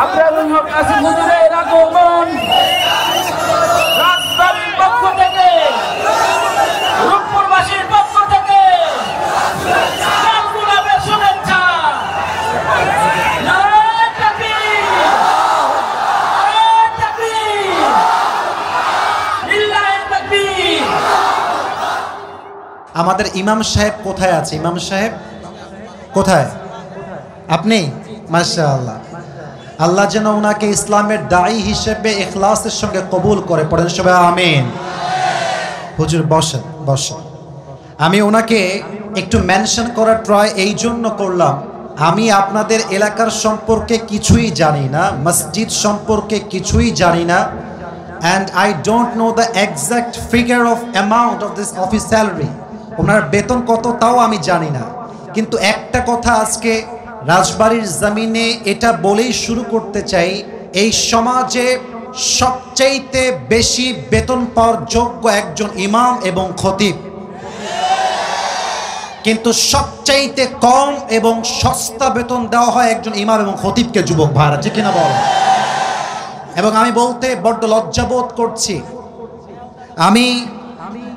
আবরারুল হক আসিফ হুজুরের আগমন রাজবাড়ীর পক্ষ থেকে, রূপপুরবাসীর পক্ষ থেকে গোলাপের শুভেচ্ছা। নারায়ে তাকবীর, নারায়ে তাকবীর, লিল্লাহে তাকবীর। আমাদের ইমাম সাহেব কোথায় আছে? ইমাম সাহেব কোথায়? আপনি? মাশাআল্লাহ। আল্লাহ যেন ওনাকে ইসলামের দায়ী হিসেবে ইখলাসের সঙ্গে কবুল করে। পড়েন সবাই আমিন। হুজুর বসেন, বসেন। আমি ওনাকে একটু মেনশন করার ট্রাই এই জন্য করলাম, আমি আপনাদের এলাকার সম্পর্কে কিছুই জানি না, মসজিদ সম্পর্কে কিছুই জানি না, and I don't know the exact figure of amount of this office salary. ওনার বেতন কত তাও আমি জানি না, কিন্তু একটা কথা আজকে রাজবাড়ির জমিনে এটা বলেই শুরু করতে চাই, এই সমাজে সবচাইতে বেশি বেতন পাওয়ার যোগ্য একজন ইমাম এবং খতিব, কিন্তু সবচাইতে কম এবং সস্তা বেতন দেওয়া হয় একজন ইমাম এবং খতিবকে। যুবক ভাইরা ঠিক কিনা বল? এবং আমি বলতে বড্ড লজ্জাবোধ করছি, আমি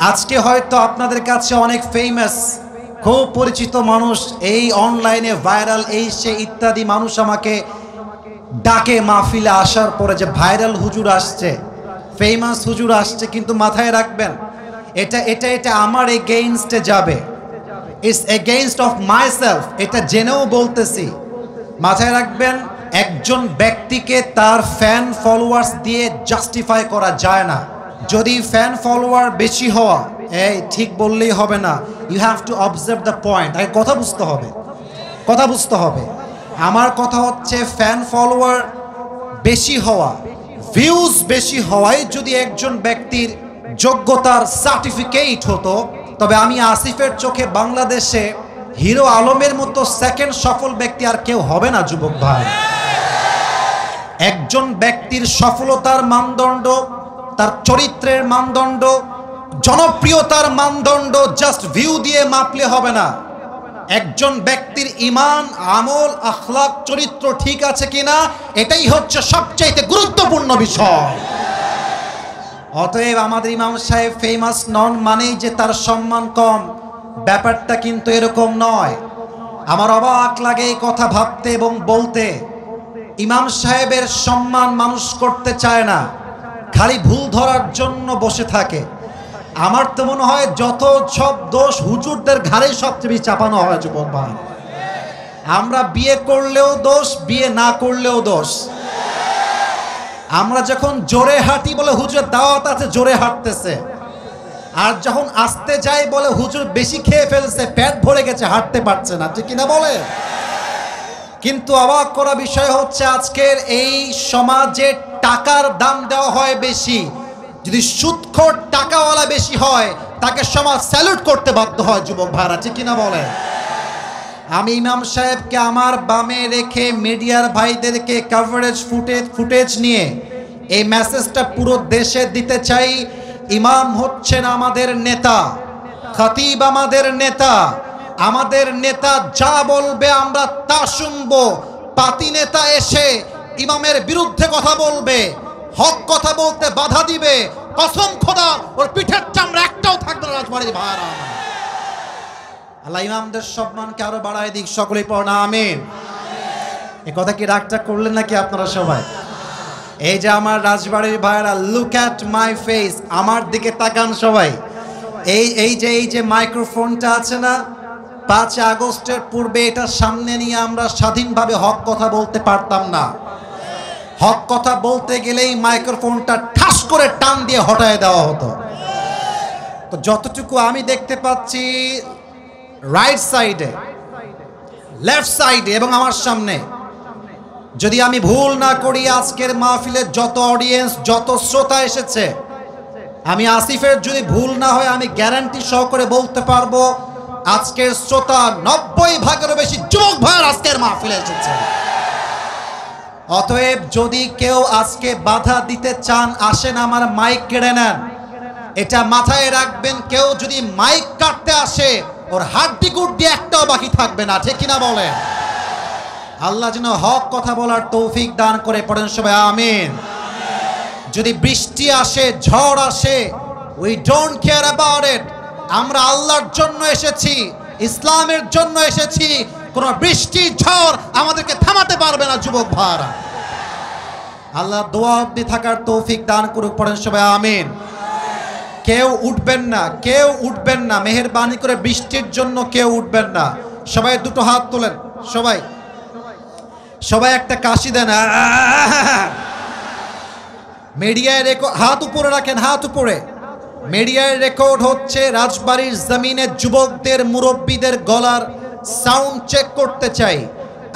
আজকে হয়তো আপনাদের কাছে অনেক ফেমাস, খুব পরিচিত মানুষ, এই অনলাইনে ভাইরাল, এই সে ইত্যাদি মানুষ আমাকে ডাকে মাহফিলে আসার পরে যে ভাইরাল হুজুর আসছে, ফেমাস হুজুর আসছে, কিন্তু মাথায় রাখবেন এটা এটা এটা আমার এগেইনস্টে যাবে, ইটস এগেইনস্ট অফ মাইসেলফ, এটা জেনেও বলতেছি। মাথায় রাখবেন একজন ব্যক্তিকে তার ফ্যান ফলোয়ার্স দিয়ে জাস্টিফাই করা যায় না। যদি ফ্যান ফলোয়ার বেশি হওয়া, এই ঠিক বললেই হবে না, you have to observe the point. আর কথা বুঝতে হবে, কথা বুঝতে হবে। আমার কথা হচ্ছে ফ্যান ফলোয়ার বেশি হওয়া, ভিউজ বেশি হওয়াই যদি একজন ব্যক্তির যোগ্যতার সার্টিফিকেট হতো, তবে আমি আসিফের চোখে বাংলাদেশে হিরো আলমের মতো সেকেন্ড সফল ব্যক্তি আর কেউ হবে না। যুবক ভাই, একজন ব্যক্তির সফলতার মানদণ্ড, তার চরিত্রের মানদণ্ড, জনপ্রিয়তার মানদণ্ড জাস্ট ভিউ দিয়ে মাপলে হবে না। একজন ব্যক্তির ঈমান, আমল, আখলাক, চরিত্র ঠিক আছে কিনা, এটাই হচ্ছে সবচেয়ে গুরুত্বপূর্ণ বিষয়। অতএব আমাদের ইমাম সাহেব ফেমাস নন মানেই যে তার সম্মান কম, ব্যাপারটা কিন্তু এরকম নয়। আমার অবাক লাগে এই কথা ভাবতে এবং বলতে। ইমাম সাহেবের সম্মান মানুষ করতে চায় না, খালি ভুল ধরার জন্য বসে থাকে। আমার তো মনে হয় যত সব দোষ হুজুরদের ঘাড়েই সবচেয়ে বেশি চাপানো হয়। যুবক ভাই, আমরা বিয়ে করলেও দোষ, বিয়ে না করলেও দোষ। আমরা যখন জোরে হাঁটি বলে হুজুর দাওয়াত আছে, জোরে হাঁটতেছে, আর যখন আসতে যাই বলে হুজুর বেশি খেয়ে ফেলছে, পেট ভরে গেছে, হাঁটতে পারছে না, ঠিক কিনা বলে? কিন্তু অবাক করা বিষয় হচ্ছে আজকের এই সমাজে টাকার দাম দেওয়া হয় বেশি। যদি সুদখোর টাকাওয়ালা বেশি হয়, তাকে সমাজ স্যালুট করতে বাধ্য হয়। যুবক ভাইরা ঠিক কিনা বলে? আমি ইমাম সাহেবকে আমার বামে রেখে মিডিয়ার ভাইদেরকে কভারেজ ফুটেজ নিয়ে এই মেসেজটা পুরো দেশে দিতে চাই। ইমাম হচ্ছেন আমাদের নেতা, খতিব আমাদের নেতা, আমাদের নেতা যা বলবে আমরা তা শুনবো। পাতি নেতা এসে ইমামের বিরুদ্ধে কথা বলবে, হক কথা বলতে বাধা দিবে, কসম খোদা ওর পিঠের চামড়া একটাও থাকবে না। রাজবাড়ির ভাইরা, আল্লাহ ইমামদের সম্মানকে আরো বাড়ায় দিক। সকলেই পড়না আমিন। এই কথা কি রাগটা করলেন নাকি আপনারা সবাই? এই যে আমার রাজবাড়ির ভাইরা, লুক অ্যাট মাই ফেস, আমার দিকে তাকান সবাই। এই যে মাইক্রোফোনটা আছে না, 5 আগস্টের পূর্বে এটা সামনে নিয়ে আমরা স্বাধীনভাবে হক কথা বলতে পারতাম না। হক কথা বলতে গেলেই মাইক্রোফোনটা ঠাস করে টান দিয়ে হটায় দেওয়া হতো। তো যতটুকু আমি দেখতে পাচ্ছি রাইট সাইডে, লেফট সাইডে এবং আমার সামনে, যদি আমি ভুল না করি আজকের মাহফিলের যত অডিয়েন্স, যত শ্রোতা এসেছে, আমি আসিফের যদি ভুল না হয় আমি গ্যারান্টি সহকারে বলতে পারবো আজকের শ্রোতা 90% বেশি যুবক ভাইয়ের আজকের মাহফিলে এসেছে। অতএব যদি কেউ আজকে বাধা দিতে চান, আসেন আমার মাইক কেড়ে নেন। এটা মাথায় রাখবেন, কেউ যদি মাইক কাটতে আসে ওর হাড্ডি গুড্ডি একটাও বাকি থাকবে না, ঠিক কিনা বলেন? আল্লাহ যেন হক কথা বলার তৌফিক দান করে, পড়েন সবাই আমিন। যদি বৃষ্টি আসে, ঝড় আসে, we don't care about it. আমরা আল্লাহর জন্য এসেছি, ইসলামের জন্য এসেছি। কোন বৃষ্টি ঝড় আমাদেরকে থামাতে পারবে না যুবক ভাইরা। আল্লাহ দোয়া অবধি থাকার তৌফিক দান করুক, পড়েন সবাই আমিন। কেউ উঠবেন না, কেউ উঠবেন না, মেহেরবানি করে বৃষ্টির জন্য কেউ উঠবেন না। সবাই দুটো হাত তোলেন, সবাই সবাই একটা কাশি দেন। মিডিয়ায় রেকর্ড, হাত উপরে রাখেন, হাত উপরে। মিডিয়ায় রেকর্ড হচ্ছে, রাজবাড়ির জমিনে যুবকদের মুরব্বীদের গলার সাউন্ড চেক করতে চাই।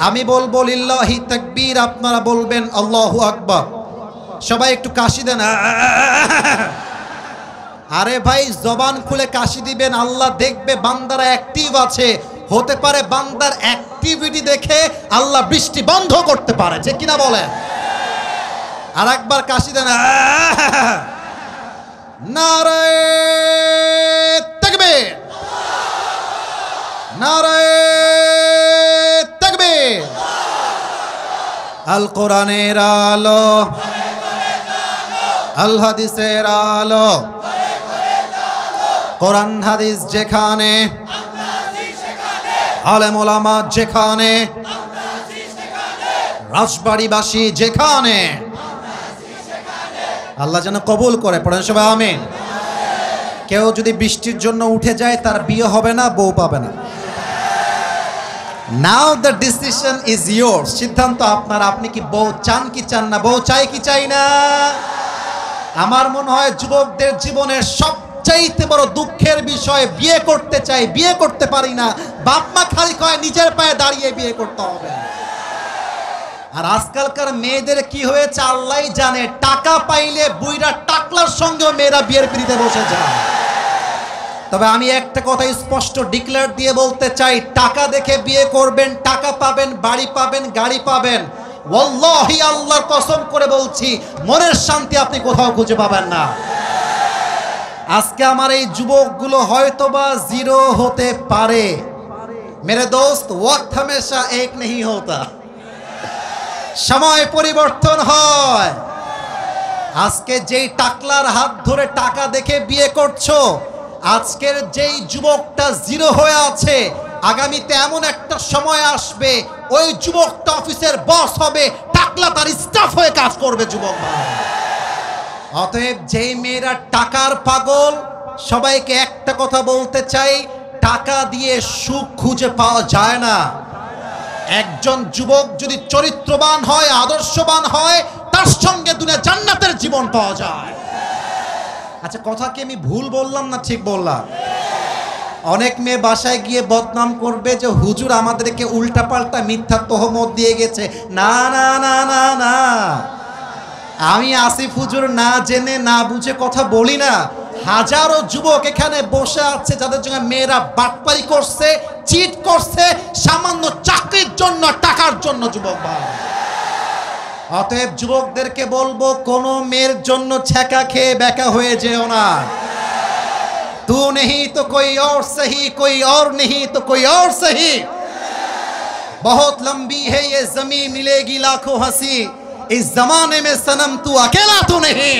আমি বলবো লিল্লাহি তাকবীর, আপনারা বলবেন আল্লাহু আকবার। সবাই একটু কাশি দেন। আরে ভাই, জবান খুলে কাশি দিবেন, আল্লাহ দেখবে বান্দারা অ্যাক্টিভ আছে। হতে পারে বান্দার অ্যাক্টিভিটি দেখে আল্লাহ বৃষ্টি বন্ধ করতে পারে, যে কিনা বলেন। আর একবার কাশি দেন। নারায়ে তাকবীর, নারায়ে তাকবীর। আল কোরআনের আলো, আল হাদিসের আলো, কোরআন হাদিস যেখানে, আলেম ওলামা যেখানে, রাজবাড়িবাসী যেখানে, আল্লাহ যেন কবুল করে, পড়েন সবাই আমিন। কেউ যদি বৃষ্টির জন্য উঠে যায়, তার বিয়ে হবে না, বউ পাবে না। নাও দ্য ডিসিশন ইজ ইয়োরস, সিদ্ধান্ত আপনার। আপনি কি বউ চান কি চান না, বউ চাই কি চাই না? আমার মনে হয় যুবকদের জীবনের সবচাইতে বড় দুঃখের বিষয়, বিয়ে করতে চাই, বিয়ে করতে পারি না। বাপ মা খালি কয় নিজের পায়ে দাঁড়িয়ে বিয়ে করতে হবে। আর আজকালকার মেয়েদের কি হয়েছে আল্লাহই জানে, টাকা পাইলে বুইরা টাকলার সঙ্গেও মেয়েরা বিয়ের পিড়িতে বসে যায়। তবে আমি একটা কথা স্পষ্ট ডিক্লেয়ার দিয়ে বলতে চাই, টাকা দেখে বিয়ে করবেন, টাকা পাবেন, বাড়ি পাবেন, গাড়ি পাবেন, ওয়াল্লাহি আল্লাহর কসম করে বলছি, মনের শান্তি আপনি কোথাও খুঁজে পাবেন না। আজকে আমার এই যুবকগুলো হয়তোবা জিরো হতে পারে, মেরে দোস্ত, ওয়াক্ত হামেশা এক নেই হোতা, সময় পরিবর্তন হয়। আজকে যেই টাকলার হাত ধরে টাকা দেখে বিয়ে করছো, আজকের যেই যুবকটা জিরো হয়ে আছে, আগামীতে এমন একটা সময় আসবে, ওই যুবকটা অফিসের বস হবে, টাকলা তার স্টাফ হয়ে কাজ করবে যুবক ভাই। অতএব যেই মেয়েরা টাকার পাগল, সবাইকে একটা কথা বলতে চাই, টাকা দিয়ে সুখ খুঁজে পাওয়া যায় না। একজন যুবক যদি চরিত্রবান হয়, আদর্শবান হয়, তার সঙ্গে দুনিয়া জান্নাতের জীবন পাওয়া যায়। আচ্ছা, কথা কি আমি ভুল বললাম না ঠিক বললাম? অনেক মেয়ে বাসায় গিয়ে বদনাম করবে যে হুজুর আমাদেরকে উল্টাপাল্টা মিথ্যা তহমত দিয়ে গেছে। না না না না না, আমি আসিফ হুজুর না জেনে না বুঝে কথা বলি না। হাজারো যুবক এখানে বসে আছে যাদের জন্য মেয়েরা বাটপারি করছে, চিট করছে, সামান্য চাকরির জন্য, টাকার জন্য যুবক ভাই। অতএব যুবকদেরকে বলবো, কোনো মেয়ের জন্য ছ্যাঁকা খেয়ে বেকা হয়ে যেও না। तू नहीं तो कोई और सही, कोई और नहीं तो कोई और सही। बहुत लंबी है ये जमीन, मिलेगी लाखों हंसी, इस जमाने में सनम तू अकेला तो नहीं।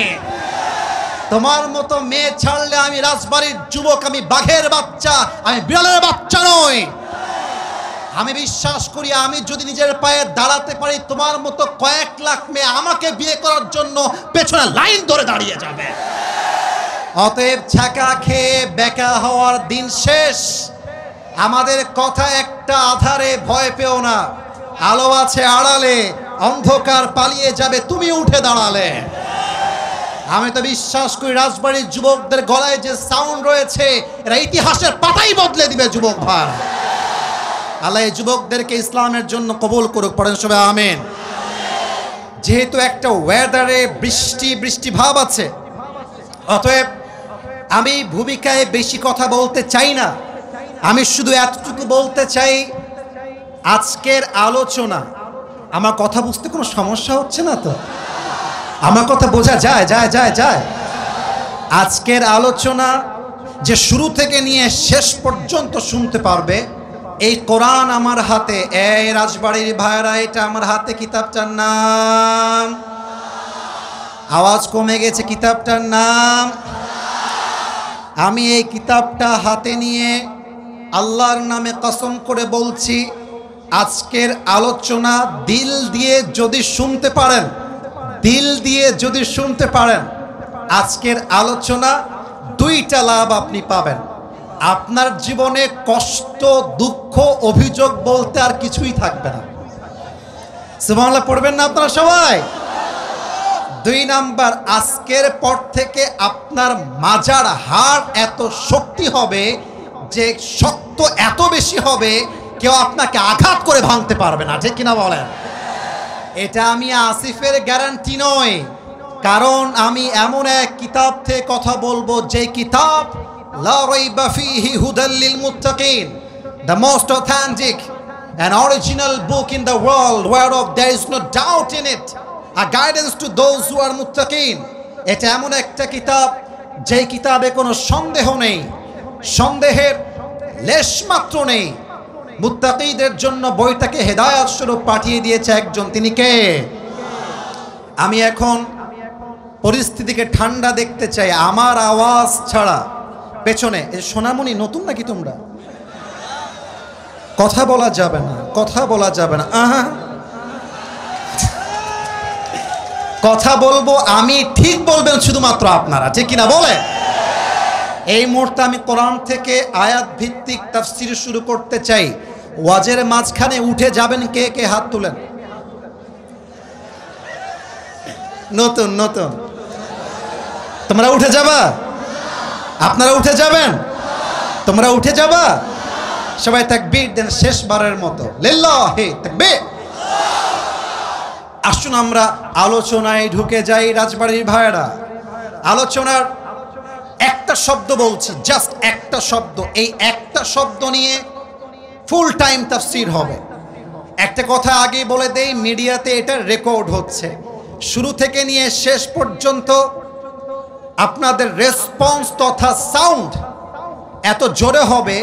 তোমার মতো মেয়ে ছাড়লে আমি রাজবাড়ির যুবক, আমি বাঘের বাচ্চা, আমি বিড়ালের বাচ্চা নই। আমি বিশ্বাস করি, আমি যদি নিজের পায়ে দাঁড়াতে পারি, তোমার মতো কয়েক লাখ মেয়ে আমাকে বিয়ে করার জন্য পেছনে লাইন ধরে দাঁড়িয়ে যাবে। অতএব ছ্যাঁকা খেয়ে বেকা হওয়ার দিন শেষ। আমাদের কথা একটা, আধারে ভয় পেও না, আলো আছে আড়ালে, অন্ধকার পালিয়ে যাবে তুমি উঠে দাঁড়ালে। আমি তো বিশ্বাস করি রাজবাড়ির যুবকদের গলায় যে সাউন্ড রয়েছে, এরা ইতিহাসের পাতাই বদলে দিবে যুবক ভাই। আল্লাহ এই যুবকদেরকে ইসলামের জন্য কবুল করুক, পড়েন সবাই আমিন। যেহেতু একটা ওয়েদারে বৃষ্টি ভাব আছে, অতএব আমি ভূমিকায় বেশি কথা বলতে চাই না। আমি শুধু এতটুকু বলতে চাই, আজকের আলোচনা, আমার কথা বুঝতে কোনো সমস্যা হচ্ছে না তো? আমার কথা বোঝা যায়? আজকের আলোচনা যে শুরু থেকে নিয়ে শেষ পর্যন্ত শুনতে পারবে, এই কোরআন আমার হাতে, এই রাজবাড়ির ভাইরা, এটা আমার হাতে। কিতাবটার নাম, আওয়াজ কমে গেছে, কিতাবটার নাম। আমি এই কিতাবটা হাতে নিয়ে আল্লাহর নামে কসম করে বলছি, আজকের আলোচনা দিল দিয়ে যদি শুনতে পারেন, দিল দিয়ে যদি শুনতে পারেন, আজকের আলোচনা দুইটা লাভ আপনি পাবেন। আপনার জীবনে কষ্ট, দুঃখ, অভিযোগ বলতে আর কিছুই থাকবে না। সুবহানাল্লাহ পড়বেন না আপনারা সবাই? 2 নাম্বার, আজকের পর থেকে আপনার মাজার হাড় এত শক্তি হবে যে শক্ত এত বেশি হবে কেউ আপনাকে আঘাত করে ভাঙতে পারবে না। ঠিক কিনা বলেন? এটা আমি আসিফের গ্যারান্টি নয়, কারণ আমি এমন এক কিতাব থেকে কথা বলবো যে কিতাব লা রাইবা ফীহি হুদাল লিল মুত্তাকিন, the most authentic and original book in the world whereof there is no doubt in it, a guidance to those who are muttaqin। এটা এমন একটা কিতাব যে কিতাবে কোনো সন্দেহ নেই, সন্দেহের লেশমাত্র নেই। মুত্তাকিদের জন্য বইটাকে হেদায়েত স্বরূপ পাঠিয়ে দিয়েছে একজন, তিনি কে? আমি এখন পরিস্থিতিকে ঠান্ডা দেখতে চাই, আমার আওয়াজ ছাড়া পেছনে। সোনামণি নতুন নাকি তোমরা? কথা বলা যাবে না, কথা বলা যাবে না। কথা বলবো আমি, ঠিক বলবেন শুধুমাত্র আপনারা। ঠিক কিনা বলে? এই মুহূর্তে আমি কোরআন থেকে আয়াত ভিত্তিক তাফসীর শুরু করতে চাই। ওয়াজের মাঝখানে উঠে যাবেন কে কে? হাত তুলেন। নতুন নতুন তোমরা উঠে যাবা? আপনারা উঠে যাবেন? তোমরা উঠে যাবা? সবাই তাকবীর দেন শেষবারের মতো, লিল্লাহি তাকবীর। আসুন আমরা আলোচনায় ঢুকে যাই রাজবাড়ির ভাইয়েরা। আলোচনার একটা শব্দ বলছি, জাস্ট একটা শব্দ, এই একটা শব্দ নিয়ে ফুল টাইম তাফসীর হবে। একটা কথা আগে বলে দেই, মিডিয়াতে এটা রেকর্ড হচ্ছে। শুরু থেকে নিয়ে শেষ পর্যন্ত আপনাদের রেসপন্স তথা সাউন্ড এত জোরে হবে,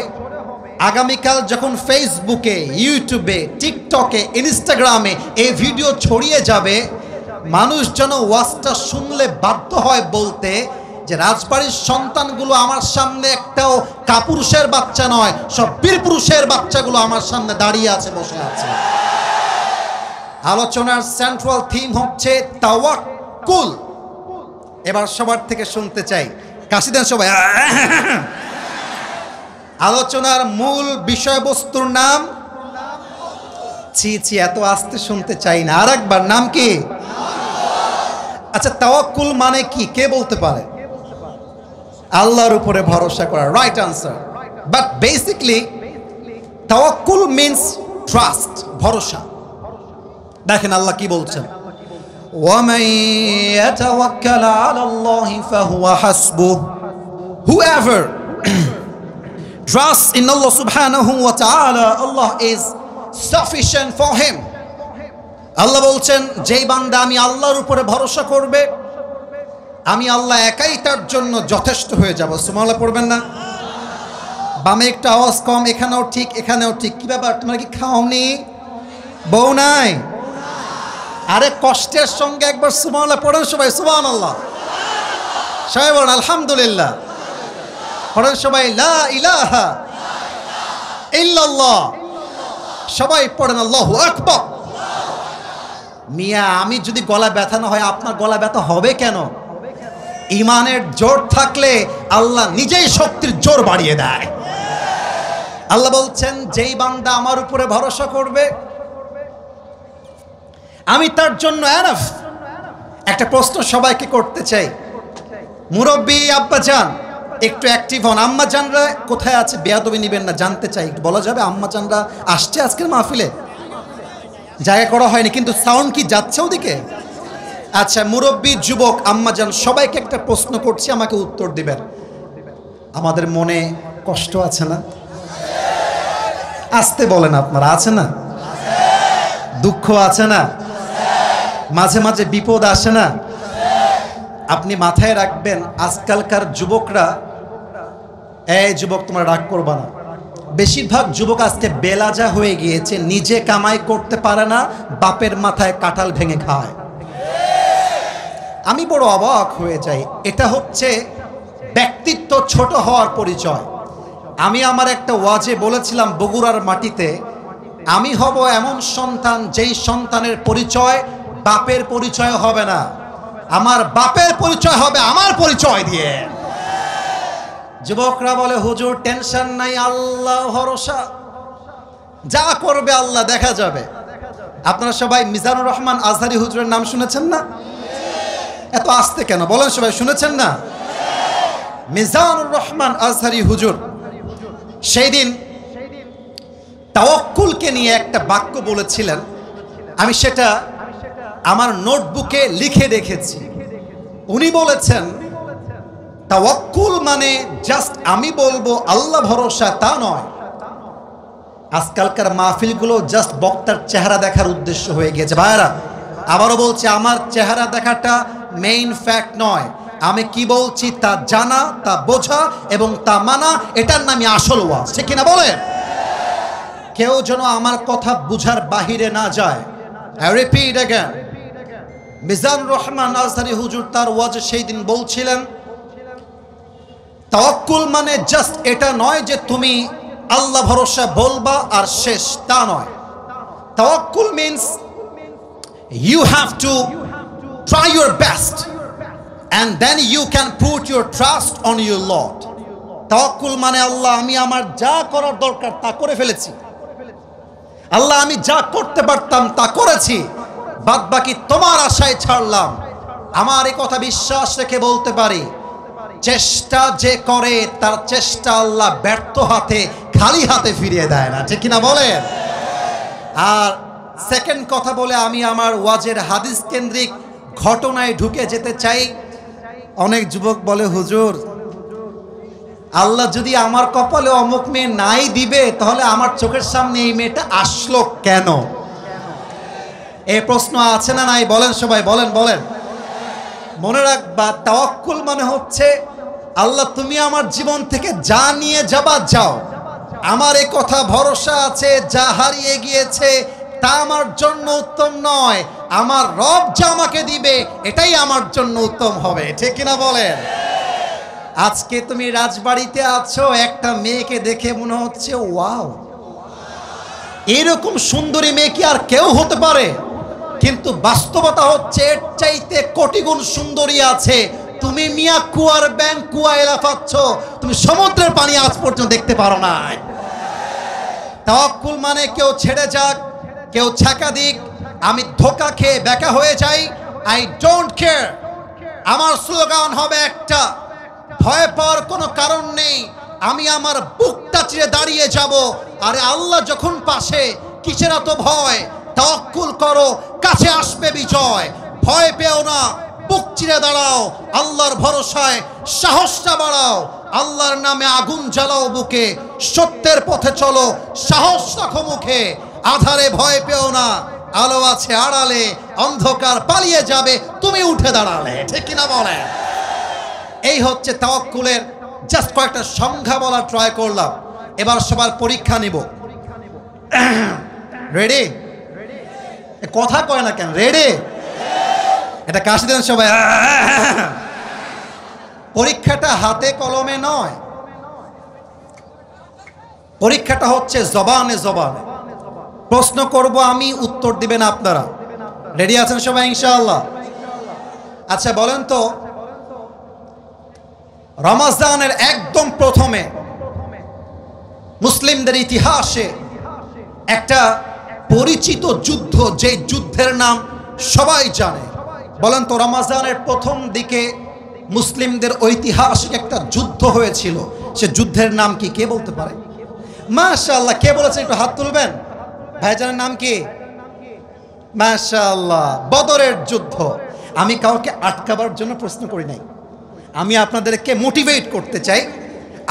আগামীকাল যখন ফেসবুকে, ইউটিউবে, টিকটকে, ইনস্টাগ্রামে এই ভিডিও ছড়িয়ে যাবে, মানুষ যেন ওয়াজটা শুনলে বাধ্য হয় বলতে যে রাজবাড়ির সন্তানগুলো আমার সামনে একটাও কাপুরুষের বাচ্চা নয়, সব বীরপুরুষের বাচ্চাগুলো আমার সামনে দাঁড়িয়ে আছে, বসে আছে। আলোচনার সেন্ট্রাল থিম হচ্ছে তাওয়াক্কুল। এবার সবার থেকে শুনতে চাই, কাশি দেন সবাই। আলোচনার মূল বিষয়বস্তুর নাম, ছি ছি এত আস্তে শুনতে চাই না, আর একবার, নাম কি? আচ্ছা, তাওয়াক্কুল মানে কি কে বলতে পারে? আল্লাহর উপরে ভরসা করা, রাইট আনসার। বাট বেসিকলি তাওয়াক্কুল মিন্স ট্রাস্ট, ভরসা। দেখেন আল্লাহ কি বলছেন, ওয়ামান ইয়াতাওয়াক্কাল আলাল্লাহি ফাহুয়া হাসবুহ, whoever trusts in Allah subhanahu wa ta'ala, Allah is sufficient for him। আল্লাহ বলছেন যেই বান্দা আমি আল্লাহর উপরে ভরসা করবে, আমি আল্লাহ একাই তার জন্য যথেষ্ট হয়ে যাব। সুবহানাল্লাহ পড়বেন না? বামে একটু আওয়াজ কম, এখানেও ঠিক, এখানেও ঠিক। কি ব্যাপার, তোমরা কি খাওনি? বউ নাই? আরে কষ্টের সঙ্গে একবার সুবহানাল্লাহ পড়েন সবাই, সুবহানাল্লাহ। সবাই বলেন আলহামদুলিল্লাহ। পড়েন সবাই লা ইলাহা ইল্লাল্লাহ। সবাই পড়েন আল্লাহু আকবার। মিয়া, আমি যদি গলা ব্যথা না হয়, আপনার গলা ব্যথা হবে কেন? ইমানের জোর থাকলে আল্লাহ নিজেই শক্তির জোর বাড়িয়ে দেয়। আল্লাহ বলছেন যেই বান্দা আমার উপরে ভরসা করবে, আমি তার জন্য এনাফ। একটা প্রশ্ন সবাইকে করতে চাই, মুরব্বী আব্বাজান একটু অ্যাক্টিভ হন। আম্মাজানরা কোথায় আছে? বেয়াদবি নিবেন না, জানতে চাই, একটু বলা যাবে? আম্মাজানরা আসছে আজকের মাহফিলে? জায়গা করা হয়নি, কিন্তু সাউন্ড কি যাচ্ছে ওদিকে? আচ্ছা, মুরব্বী, যুবক, আম্মাজান, সবাইকে একটা প্রশ্ন করছি, আমাকে উত্তর দিবেন। আমাদের মনে কষ্ট আছে না? আসতে বলেন, আপনারা আছে না? দুঃখ আছে না? মাঝে মাঝে বিপদ আসে না? আপনি মাথায় রাখবেন, আজকালকার যুবকরা, এই যুবক তোমরা রাগ করবা না, বেশিরভাগ যুবক আজকে বেলাজা হয়ে গিয়েছে, নিজে কামাই করতে পারে না, বাপের মাথায় কাঁঠাল ভেঙে খায়। আমি বড় অবাক হয়ে যাই। এটা হচ্ছে ব্যক্তিত্ব ছোট হওয়ার পরিচয়। আমি আমার একটা ওয়াজে বলেছিলাম, বগুড়ার মাটিতে আমি হব এমন সন্তান যেই সন্তানের পরিচয় বাপের পরিচয় হবে না, আমার বাপের পরিচয় হবে আমার পরিচয় দিয়ে। যুবকরা বলে হুজুর টেনশন নাই, আল্লাহ ভরসা, যা করবে আল্লাহ দেখা যাবে। আপনারা সবাই মিজানুর রহমান আজহারি হুজুরের নাম শুনেছেন না? এত আস্তে কেন বলেন, সবাই শুনেছেন না? মিজানুর রহমান আজহারি হুজুর সেই দিন তাওয়াক্কুলকে নিয়ে একটা বাক্য বলেছিলেন। আমি সেটা আমার নোটবুকে লিখে রেখেছি। উনি বলেছেন, তাওয়াক্কুল মানে জাস্ট আমি বলবো আল্লাহ ভরসা, তা নয়। আজকালকার মাহফিলগুলো জাস্ট বক্তার চেহারা দেখার উদ্দেশ্য হয়ে গেছে। ভাইরা আবারও বলছি, আমার চেহারা দেখাটা মেইন ফ্যাক্ট নয়। আমি কি বলছি তা জানা, তা বোঝা এবং তা মানা, এটার নামই আসল ওয়াজ, ঠিক কিনা বলেন? কেউ যেন আমার কথা বুঝার বাহিরে না যায়। I repeat again, Mizanur Rahman Azhari হুজুর তার ওয়াজে সেই দিন বলছিলেন, তাওয়াক্কুল মানে জাস্ট এটা নয় যে তুমি আল্লাহ ভরসা বলবা আর শেষ, তা নয়। তাওয়াক্কুল means you have to try your best and then you can put your trust on your Lord. তাওয়াক্কুল মানে আল্লাহ আমি আমার যা করার দরকার তা করে ফেলেছি, আল্লাহ আমি যা করতে পারতাম তা করেছি, বাদ বাকি তোমার আশায় ছাড়লাম। আমার এই কথা বিশ্বাস রেখে বলতে পারি, চেষ্টা যে করে তার চেষ্টা আল্লাহ ব্যর্থ হাতে খালি হাতে ফিরিয়ে দেয় না, ঠিক কিনা বলেন? আর সেকেন্ড কথা বলে আমি আমার ওয়াজের হাদিস কেন্দ্রিক ঘটনায় ঢুকে যেতে চাই। অনেক যুবক বলে হুজুর আল্লাহ যদি আমার কপালে অমুক মেয়ে নাই দিবে তাহলে আমার চোখের সামনে এই মেয়েটা আসলো কেন? এই প্রশ্ন আছে না নাই? বলেন সবাই, বলেন বলেন। মনে রাখবা, তাওয়াক্কুল মানে হচ্ছে আল্লাহ তুমি আমার জীবন থেকে যা নিয়ে যাবা যাও, আমার এই কথা ভরসা আছে যা হারিয়ে গিয়েছে তা আমার জন্য উত্তম নয়, আমার রব যা আমাকে দিবে এটাই আমার জন্য উত্তম হবে, ঠিক কিনা বলেন? আজকে তুমি রাজবাড়িতে আছো, একটা মেয়েকে দেখে মনে হচ্ছে ওয়াও, এরকম সুন্দরী মেয়ে কি আর কেউ হতে পারে? কিন্তু বাস্তবতা হচ্ছে এর চাইতে কোটি গুণ সুন্দরী আছে। তুমি মিয়া কুয়ার ব্যাংক কুয়া এলাফাচ্ছ, তুমি সমুদ্রের পানি আজ পর্যন্ত দেখতে পারো না। তাওয়াক্কুল মানে কেউ ছেড়ে যাক, কেউ ছাকা দিক, আমি ধোকা খেয়ে বেকা হয়ে যাই, আই ডোন্ট কেয়ার। আমার স্লোগান হবে একটা, ভয় পাওয়ার কোনো কারণ নেই, আমি আমার বুকটা চিরে দাঁড়িয়ে যাব। আরে আল্লাহ যখন পাশে, কিসের এত ভয়? তাওয়াক্কুল করো, কাছে আসবে বিজয়। ভয় পেও না, বুক চিরে দাঁড়াও, আল্লাহর ভরসায় সাহসটা বাড়াও, আল্লাহর নামে আগুন জ্বালাও বুকে, সত্যের পথে চলো, সাহস রাখো মুখে। আধারে ভয় পেও না, আলো আছে আড়ালে, অন্ধকার পালিয়ে যাবে তুমি উঠে দাঁড়ালে, ঠিক কিনা বলেন? এই হচ্ছে তাওয়াক্কুলের জাস্ট কয়েকটা সংজ্ঞা বলার ট্রাই করলাম। এবার সবার পরীক্ষা নিব। রেডি? কথা কয় না কেন? রেডি? এটা কাশি দেন সবাই। পরীক্ষাটা হাতে কলমে নয়, পরীক্ষাটা হচ্ছে জবানে জবানে। প্রশ্ন করব আমি, উত্তর দিবেন আপনারা। রেডি আছেন সবাই ইনশাআল্লাহ? আচ্ছা বলেন তো, রমজানের একদম প্রথমে মুসলিমদের ইতিহাসে একটা পরিচিত যুদ্ধ, যে যুদ্ধের নাম সবাই জানে, বলেন তো রমজানের প্রথম দিকে মুসলিমদের ঐতিহাসিক একটা যুদ্ধ হয়েছিল, সে যুদ্ধের নাম কি? কে বলতে পারে? মাশাআল্লাহ, কে বলেছে একটু হাত তুলবেন। ভাইজানের নাম কি? মাশাআল্লাহ, বদরের যুদ্ধ। আমি কাউকে আটকাবার জন্য প্রশ্ন করি নাই, আমি আপনাদেরকে মোটিভেট করতে চাই,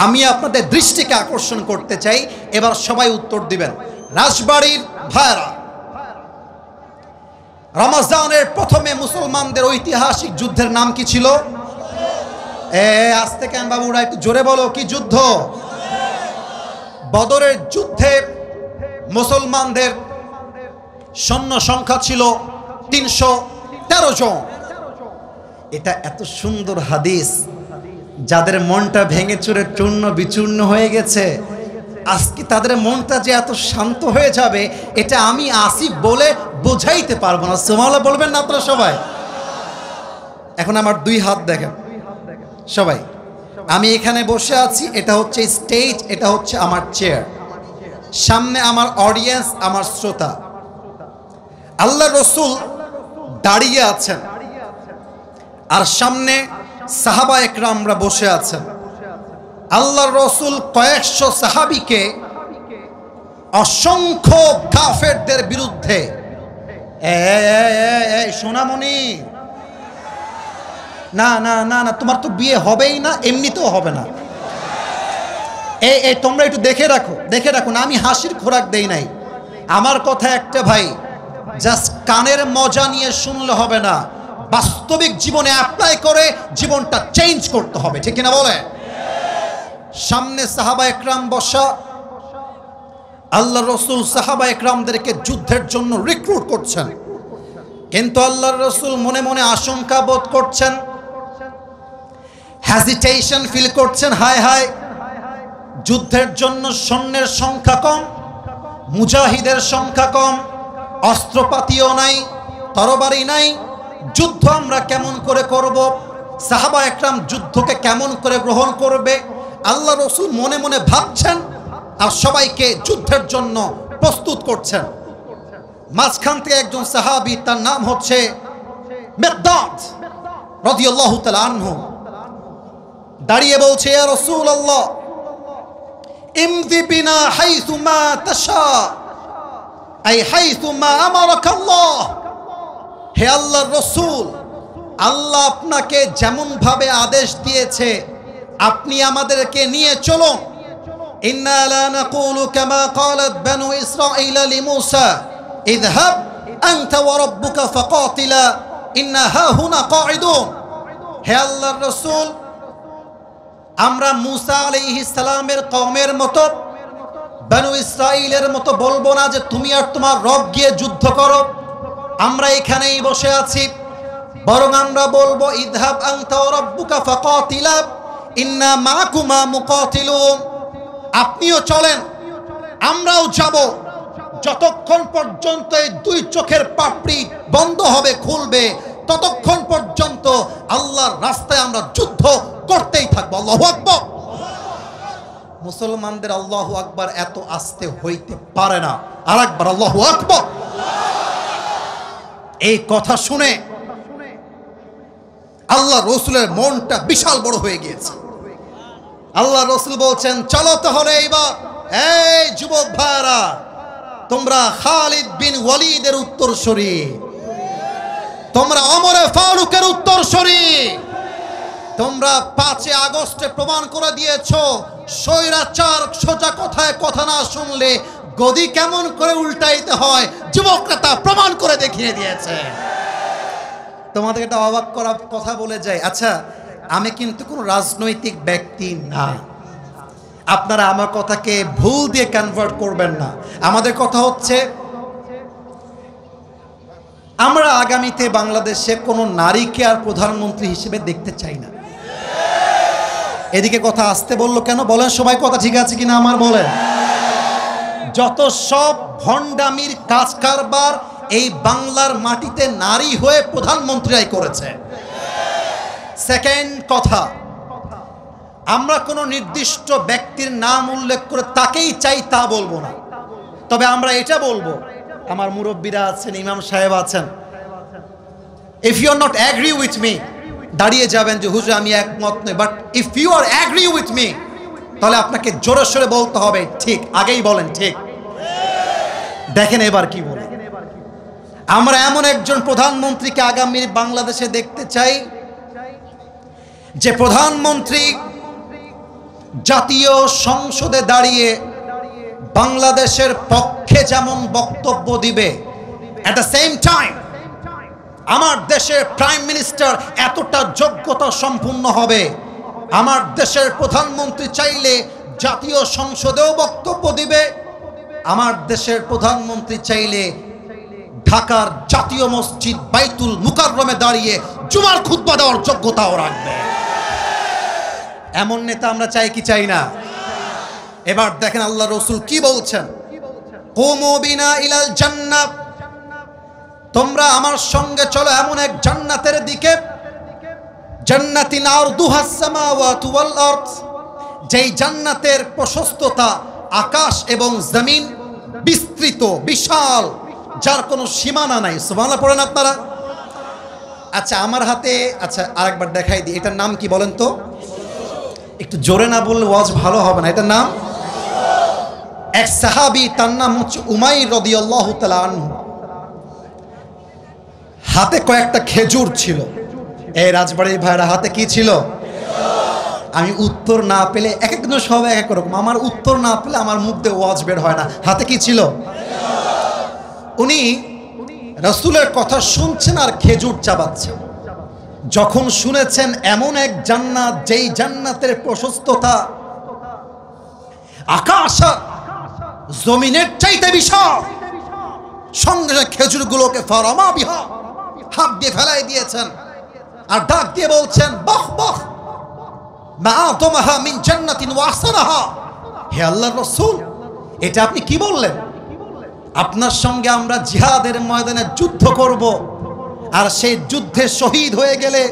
আমি আপনাদের দৃষ্টিকে আকর্ষণ করতে চাই। এবার সবাই উত্তর দিবেন। রাজবাড়ির ভাইরা, রমজানের প্রথমে মুসলমানদের ঐতিহাসিক যুদ্ধের নাম কি ছিল? আস্তে কেন বাবুরা, একটু জোরে বলো, কি যুদ্ধ? বদরের যুদ্ধে মুসলমানদের সৈন্য সংখ্যা ছিল 313 জন। এটা এত সুন্দর হাদিস, যাদের মনটা ভেঙে চুরে চূর্ণ বিচূর্ণ হয়ে গেছে, আজকে তাদের মনটা যে এত শান্ত হয়ে যাবে, এটা আমি আসিফ বলে বোঝাইতে পারবো না। সুবহানাল্লাহ বলবেন না আপনারা সবাই? এখন আমার 2 হাত দেখেন সবাই। আমি এখানে বসে আছি, এটা হচ্ছে স্টেজ, এটা হচ্ছে আমার চেয়ার, সামনে আমার অডিয়েন্স, আমার শ্রোতা। আল্লাহ রসুল দাঁড়িয়ে আছেন, আর সামনে সাহাবা একরামরা বসে আছেন। আল্লাহ রসুল কয়েকশো সাহাবীকে অসংখ্য কাফেরদের বিরুদ্ধে, সোনামণি না না না না, তোমার তো বিয়ে হবেই না, এমনিতেও হবে না। এই তোমরা একটু দেখে রাখো না, আমি হাসির খোরাক দেই নাই। আমার কথা একটা ভাই, জাস্ট কানের মজা নিয়ে শুনলে হবে না, বাস্তবিক জীবনে অ্যাপ্লাই করে জীবনটা চেঞ্জ করতে হবে, ঠিক কিনা বলে? সামনে সাহাবা একরাম বসা, আল্লাহ রসুল সাহাবা একরামদেরকে যুদ্ধের জন্য রিক্রুট করছেন, কিন্তু আল্লাহ রসুল মনে মনে আশঙ্কা বোধ করছেন, হেজিটেশন ফিল করছেন। হায় হায়, যুদ্ধের জন্য সৈন্যের সংখ্যা কম, মুজাহিদের সংখ্যা কম, অস্ত্রপাতিও নাই, তরবারি নাই, যুদ্ধ আমরা কেমন করে করব? সাহাবা একরাম যুদ্ধকে কেমন করে গ্রহণ করবে? আল্লাহ রসুল মনে মনে ভাবছেন আর সবাইকে যুদ্ধের জন্য প্রস্তুত করছেন। মাঝখান থেকে একজন সাহাবী, তার নাম হচ্ছে মিকদাদ রাদিয়াল্লাহু তাআলা আনহু, দাঁড়িয়ে বলছে, ইয়া রাসূলুল্লাহ ইমদি বিনা হাইসু মা তাশা, আই হাইসু মা আমারাকাল্লাহ। হে আল্লাহর রাসূল, আল্লাহ আপনাকে যেমন ভাবে আদেশ দিয়েছে আপনি আমাদেরকে নিয়ে চলুন। ইন্না লা নাকুলু কামা ক্বালাত বানু ইসরাঈলা লিমূসা ইযহাব আনতা ওয়া রাব্বুকা ফাকাতিলা ইন্না হাহুনা কাঈদুন। হে আল্লাহর রাসূল, আমরা মূসা আলাইহিস সালামের কওমের মতো, বানু ইসরাঈলের মতো বলবো না যে তুমি আর তোমার রব গিয়ে যুদ্ধ করো, আমরা এখানেই বসে আছি। বরং আমরা বলবো ইযহাব আনতা ওয়া রাব্বুকা ফাকাতিলা ইন্না মাকুমা মুকাতিলুন। আপনিও চলেন, আমরাও যাব, যতক্ষণ পর্যন্ত এই 2 চোখের পাপড়ি বন্ধ হবে, খুলবে, ততক্ষণ পর্যন্ত আল্লাহর রাস্তায় আমরা যুদ্ধ করতেই থাকবো। আল্লাহু আকবার। মুসলমানদের আল্লাহু আকবার এত আস্তে হইতে পারে না। আরেকবার আল্লাহু আকবার। এই কথা শুনে আল্লাহ রসুলের মনটা বিশাল বড় হয়ে গিয়েছে। আল্লাহ রসুল বলছেন, চলো তাহলে এইবার, এই যুবক ভাইরা, তোমরা খালিদ বিন ওয়ালিদের উত্তরসূরি, তোমরা ওমরে ফারুকের উত্তরসূরি, তোমরা 5 আগস্টে প্রমাণ করে দিয়েছো স্বৈরাচার সোজা কথায় কথা না শুনলে গদি কেমন করে উল্টাইতে হয়, যুবকরা তা প্রমাণ করে দেখিয়ে দিয়েছে। তোমাদের এটা অবাক করা কথা বলে যায়। আচ্ছা, আমি কিন্তু কোনো রাজনৈতিক ব্যক্তি না, আপনারা আমার কথাকে ভুল দিয়ে কনভার্ট করবেন না। আমাদের কথা হচ্ছে, আমরা আগামীতে বাংলাদেশে কোনো নারীকে আর প্রধানমন্ত্রী হিসেবে দেখতে চাই না। এদিকে কথা আসতে বললো কেন বলেন সবাই? কথা ঠিক আছে কিনা আমার বলেন? যত সব ভণ্ডামির কাজ কারবার এই বাংলার মাটিতে নারী হয়ে প্রধানমন্ত্রীরাই করেছে। সেকেন্ড কথা, আমরা কোনো নির্দিষ্ট ব্যক্তির নাম উল্লেখ করে তাকেই চাই তা বলবো না, তবে আমরা এটা বলবো, আমার মুরব্বীরা আছেন, ইমাম সাহেব আছেন, if you are not agree with me, দাঁড়িয়ে যাবেন যে হুজুর আমি একমত নই, but if you are agree with me, তাহলে আপনাকে জোরে সোরে বলতে হবে ঠিক, আগেই বলেন ঠিক। দেখেন এবার কি বলে। আমরা এমন একজন প্রধানমন্ত্রীকে আগামী বাংলাদেশে দেখতে চাই, যে প্রধানমন্ত্রী জাতীয় সংসদে দাঁড়িয়ে বাংলাদেশের পক্ষে যেমন বক্তব্য দিবে, এট দ্য সেম টাইম আমার দেশের প্রাইম মিনিস্টার এতটা যোগ্যতা সম্পন্ন হবে, আমার দেশের প্রধানমন্ত্রী চাইলে জাতীয় সংসদেও বক্তব্য দিবে, আমার দেশের প্রধানমন্ত্রী চাইলে ঢাকার জাতীয় মসজিদ বাইতুল মুকাররমে দাঁড়িয়ে জুমার খুতবা দেওয়ার যোগ্যতাও রাখবে। এমন নেতা আমরা চাই কি চাই না? এবার দেখেন আল্লাহ রাসূল কি বলছেন, কুমু বিনা ইলাল জান্নাহ, তোমরা আমার সঙ্গে চলো এমন এক জান্নাতের দিকে, জান্নাতিন আরদুহাস সামাওয়াতু ওয়াল আরদ, যেই জান্নাতের প্রশস্ততা আকাশ এবং জমিন, বিস্তৃত বিশাল, যার কোনো সীমানা নাই। সুবহানাল্লাহ পড়েন আপনারা। আচ্ছা আমার হাতে, আচ্ছা আরেকবার দেখাই দিই, এটার নাম কি বলেন তো? একটু জোরে না বললে ওয়াজ ভালো হবে না। এটার নাম, এক সাহাবী, তার নাম হচ্ছে উমাইর রাদিয়াল্লাহু তাআলা আনহু। হাতে কয়েকটা খেজুর ছিল। এই রাজবাড়ির ভাইরা হাতে কি ছিল? আমি উত্তর না পেলে, এক একজন সব এক এক রকম, আমার উত্তর না পেলে আমার মুখ দিয়ে ওয়াজ বের হয় না। হাতে কি ছিল? উনি রাসূলের কথা শুনছেন আর খেজুর চাবাচ্ছেন। যখন শুনেছেন এমন এক জান্নাত, যেই জান্নাতের প্রশস্ততা আকাশ জমিনের চাইতে বিশাল, সঙ্গে খেজুরগুলোকে ফারামা বিহা, হাত দিয়ে ফেলাই দিয়েছেন আর ডাক দিয়ে বলছেন, বাহ বাহ মা আদমাহা মিন জান্নাতিন ওয়া আহসানাহা। হে আল্লাহর রাসূল, এটা আপনি কি বললেন? আপনার সঙ্গে আমরা জিহাদের ময়দানে যুদ্ধ করব, আর সেই যুদ্ধে শহীদ হয়ে গেলে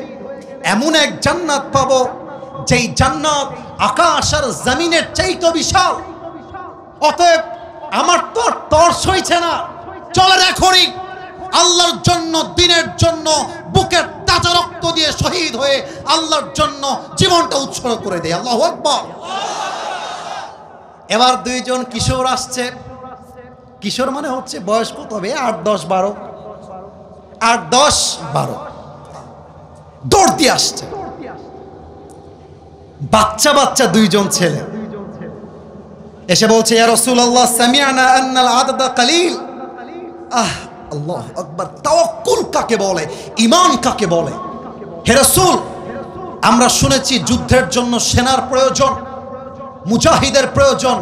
এমন এক জান্নাত পাবো, যেই জান্নাত আকাশ আর জমিনের চাইতে বিশাল। অতএব আমার তো আর তর্স হইছে না, চলেন এখনই আল্লাহর জন্য, দিনের জন্য বুকের তাজা রক্ত দিয়ে শহীদ হয়ে আল্লাহর জন্য জীবনটা উৎসর্গ করে দেয়। আল্লাহু আকবার। এবার দুইজন কিশোর আসছে। কিশোর মানে হচ্ছে বয়স কত হবে? 8-10-12, 8-10-12 দৌড় দিয়ে আসছে। বাচ্চা বাচ্চা দুইজন ছেলে এসে বলছে, ইয়া রাসূলুল্লাহ সামি'না আন্নাল আদাদা কালিল। আল্লাহু আকবার। তাওয়াক্কুল কাকে বলে, ঈমান কাকে বলে? হে রাসূল, আমরা শুনেছি যুদ্ধের জন্য সেনার প্রয়োজন, মুজাহিদের প্রয়োজন।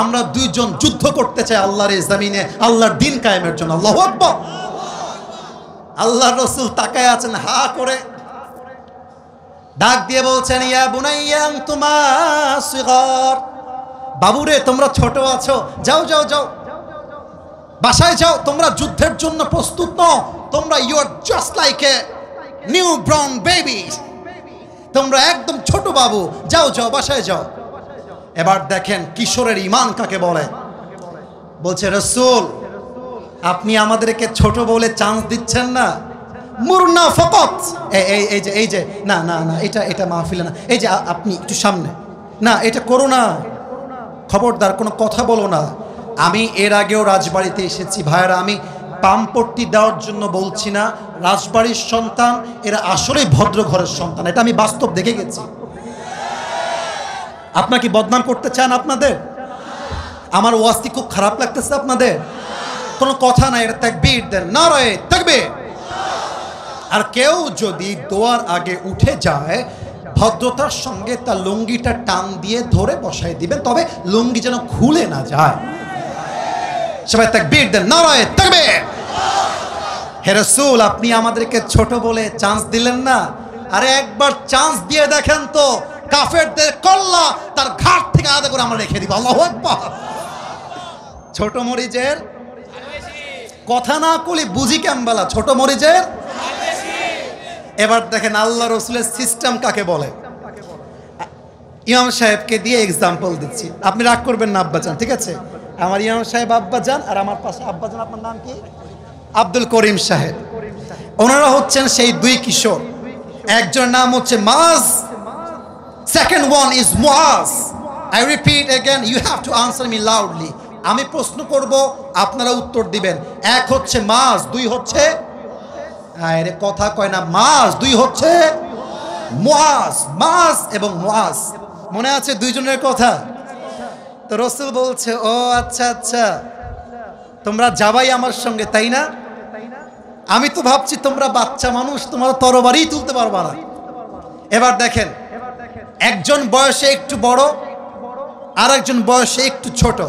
আমরা দুইজন যুদ্ধ করতে চাই আল্লাহর এই জমিনে, আল্লাহর দ্বীন কায়েমের জন্য। আল্লাহু আকবার। আল্লাহর রাসূল তাকায় আছেন হা করে, ডাক দিয়ে বলছেন, ইয়া বুনাইয়া আনতুমা সিগার, বাবুরে তোমরা ছোট আছো, যাও যাও যাও বাসায় যাও, তোমরা যুদ্ধের জন্য প্রস্তুত নও, তোমরা you are just like a new born baby, তোমরা একদম ছোট বাবু, যাও যাও বাসায় যাও। এবার দেখেন কিশোরের ঈমান কাকে বলে। বলছে, রাসূল আপনি আমাদেরকে ছোট বলে চান্স দিচ্ছেন না, মুরনা ফাকাত, এই যে না না না, এটা মাহফিলে না, এই যে আপনি একটু সামনে, না এটা করো না, খবরদার কোনো কথা বলো না। আমি এর আগেও রাজবাড়িতে এসেছি ভাইরা, আমি পামপট্টি দেওয়ার জন্য বলছি না, রাজবাড়ির সন্তান এরা আসলেই ভদ্র ঘরের সন্তান, এটা আমি বাস্তব দেখে গেছি। আপনাকে বদনাম করতে চান আপনাদের? আমার ওয়াজটি খুব খারাপ লাগতেছে আপনাদের? কোনো কথা নাই, এটা তাকবীর দেন, নারায়ে তাকবীর। আর কেউ যদি দোয়ার আগে উঠে যায়, ভদ্রতার সঙ্গে তার লুঙ্গিটা টান দিয়ে ধরে বসায় দিবেন, তবে লুঙ্গি যেন খুলে না যায়। সবাই তাকবীর দেন, নারায়ে তাকবীর। হে রাসূল, আপনি আমাদেরকে ছোট বলে চান্স দিলেন না, আরে একবার চান্স দিয়ে দেখেন তো, কাফেরদের কল্লা তার ঘাট থেকে আলাদা করে আমরা রেখে দিব। আল্লাহু আকবার। ছোট মরিচের কথা না কলি বুঝি কেমবালা, ছোট মরিচের। এবার দেখেন আল্লাহ রাসূলের সিস্টেম কাকে বলে। ইমাম সাহেবকে দিয়ে এক্সাম্পল দিচ্ছি, আপনি রাগ করবেন না আব্বাজান, ঠিক আছে? আমার ইমাম সাহেব আব্বাজান, আর আমার পাশে আব্বাজান, আপনার নাম কি? আব্দুল করিম সাহেব। ওনারা হচ্ছেন সেই দুই কিশোর, একজন নাম হচ্ছে মাজ, second one is Muaz. I repeat again, you have to answer me loudly. আমি প্রশ্ন করব, আপনারা উত্তর দিবেন। এক হচ্ছে মাজ, দুই হচ্ছে, আরে কথা কয় না, মাজ, দুই হচ্ছে মুআজ। মাজ এবং মুআজ, মনে আছে দুইজনের কথা? তো রাসূল বলছে, ও আচ্ছা আচ্ছা, তোমরা যাবাই আমার সঙ্গে, তাই না? আমি তো ভাবছি তোমরা বাচ্চা মানুষ, তোমরা তরবারি তুলতে পারবা না। এবার দেখেন, একজন বয়সে একটু বড়, আর একজন বয়সে একটু ছোট।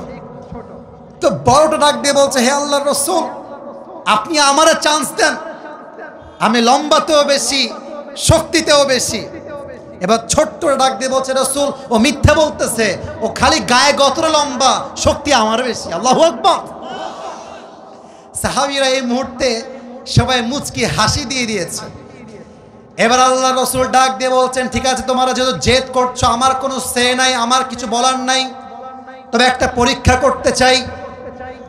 তো বড়টা ডাক দিয়ে বলছে, হে আল্লাহর রাসূল, আপনি আমারে চান্স দেন, আমি লম্বাতেও বেশি, শক্তিতেও বেশি। এবার ছোট্ট ডাক দিয়ে বলছে, রাসূল ও মিথ্যা বলতেছে, ও খালি গায়ে গতরে লম্বা, শক্তি আমার বেশি। আল্লাহু আকবার। সাহাবীরা এই মুহূর্তে সবাই মুচকি হাসি দিয়ে দিয়েছে। এবার আল্লাহর রাসূল ডাক দিয়ে বলছেন, ঠিক আছে, তোমরা যেহেতু জেদ করছো, আমার কোনো সে নাই, আমার কিছু বলার নাই, তবে একটা পরীক্ষা করতে চাই,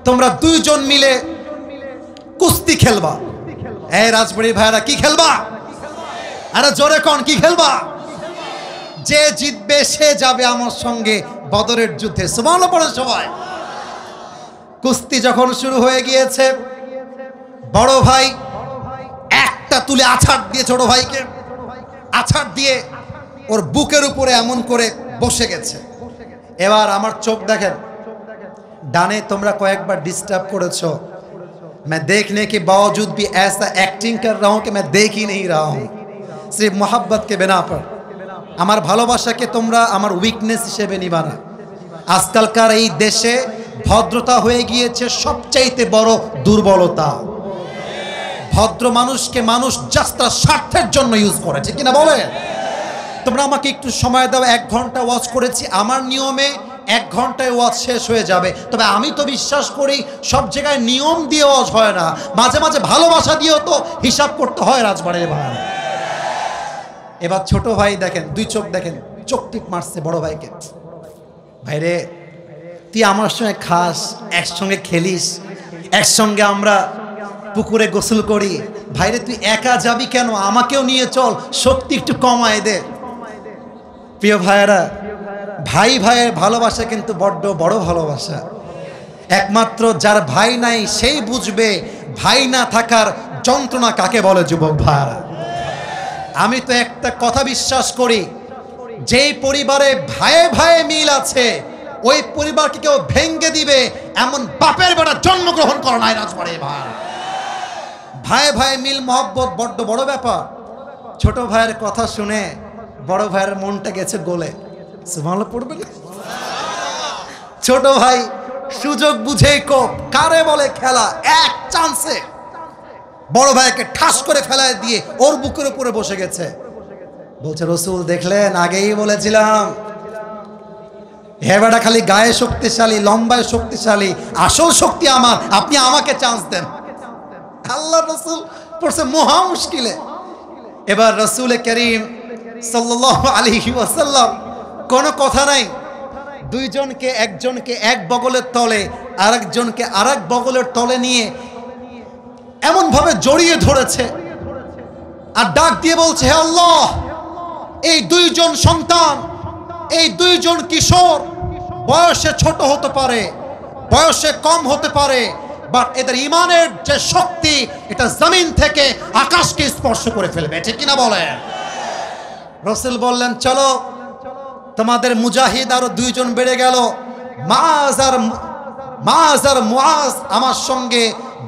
তোমরা দুইজন মিলে কুস্তি খেলবা। এই রাজবাড়ি ভাইরা, কি খেলবা? আরে জোরে কোন, কি খেলবা? যে জিতবে সে যাবে আমার সঙ্গে বদরের যুদ্ধে। সুবহানাল্লাহ পড়ে সবাই। কুস্তি যখন শুরু হয়ে গিয়েছে, বড় ভাই একটা তুলে আছাড় দিয়ে ছোট ভাইকে, আছাড় দিয়ে ওর বুকের উপরে এমন করে বসে গেছে। এবার আমার চোখ দেখেন, ডানে তোমরা কয়েকবার ডিস্টার্ব করেছো। मैं देखने के बावजूद भी ऐसा एक्टिंग कर रहा हूं कि मैं देख ही नहीं रहा हूं, सिर्फ मोहब्बत के बिना पर। আমার ভালোবাসাকে তোমরা আমার উইকনেস হিসেবে নিবা না। আজকালকার এই দেশে ভদ্রতা হয়ে গিয়েছে সবচাইতে বড় দুর্বলতা। ভদ্র মানুষকে মানুষ জাস্ট তার স্বার্থের জন্য ইউজ করে, ঠিক কিনা বলে? তোমরা আমাকে একটু সময় দাও, 1 ঘন্টা ওয়াচ করেছি, আমার নিয়মে 1 ঘন্টায় ওয়াচ শেষ হয়ে যাবে। তবে আমি তো বিশ্বাস করি সব জায়গায় নিয়ম দিয়ে ওয়াচ হয় না, মাঝে মাঝে ভালোবাসা দিয়েও তো হিসাব করতে হয় রাজবাড়ির ভাই। এবার ছোট ভাই দেখেন, 2 চোখ দেখেন, চোখ টিপ মারছে বড় ভাইকে। ভাইরে, তুই আমার সঙ্গে খাস, একসঙ্গে খেলিস, একসঙ্গে আমরা পুকুরে গোসল করি, ভাইরে তুই একা যাবি কেন? আমাকেও নিয়ে চল, শক্তি একটু কমায় দে। প্রিয় ভাইয়েরা, ভাই ভাইয়ের ভালোবাসা কিন্তু বড্ড বড় ভালোবাসা। একমাত্র যার ভাই নাই সেই বুঝবে ভাই না থাকার যন্ত্রণা কাকে বলে। যুবক ভাইয়েরা, আমি তো একটা কথা বিশ্বাস করি, যেই পরিবারে ভাইয়ে ভাইয়ে মিল আছে, ওই পরিবারকে কেউ ভেঙ্গে দিবে এমন বাপের বেটা জন্মগ্রহণ করা নাই রাজবাড়ির ভাই। ভাই ভাই মিল মহব্বত বড্ড বড় ব্যাপার। ছোট ভাইয়ের কথা শুনে বড় ভাইয়ের মনটা গেছে গলে। সুবহানাল্লাহ পড়বে না? ছোট ভাই সুযোগ বুঝেই কোপ, কারে বলে খেলা, এক চান্সে বড় ভাইকে ঠাস করে ফেলায় দিয়ে ওর বুকের উপরে বসে গেছে। বলছে, রাসূল দেখলেন, আগেই বলেছিলাম হে বেটা খালি গায়ে শক্তিশালী, লম্বায় শক্তিশালী, আসল শক্তি আমার, আপনি আমাকে চান্স দেন। আল্লাহর রাসূল পড়ছে মহা মুশকিলে। এবার রাসূল করিম সাল্লাল্লাহু আলাইহি ওয়াসাল্লাম কোনো কথা নাই, দুইজনকে, একজনকে এক বগলের তলে, আরেকজনকে আরেক বগলের তলে নিয়ে এমন ভাবে জড়িয়ে ধরেছে আর ডাক দিয়ে বলছে, হে আল্লাহ, এই দুইজন সন্তান, এই দুইজন কিশোর বয়সে ছোট হতে পারে, বয়সে কম হতে পারে, বাট এদের ইমানের যে শক্তি, এটা জমিন থেকে আকাশকে স্পর্শ করে ফেলবে, ঠিক কিনা বলেন? রাসূল বললেন, চলো, তোমাদের মুজাহিদ আরো 2 জন বেড়ে গেল, মাআজ আর মুআজ আমার সঙ্গে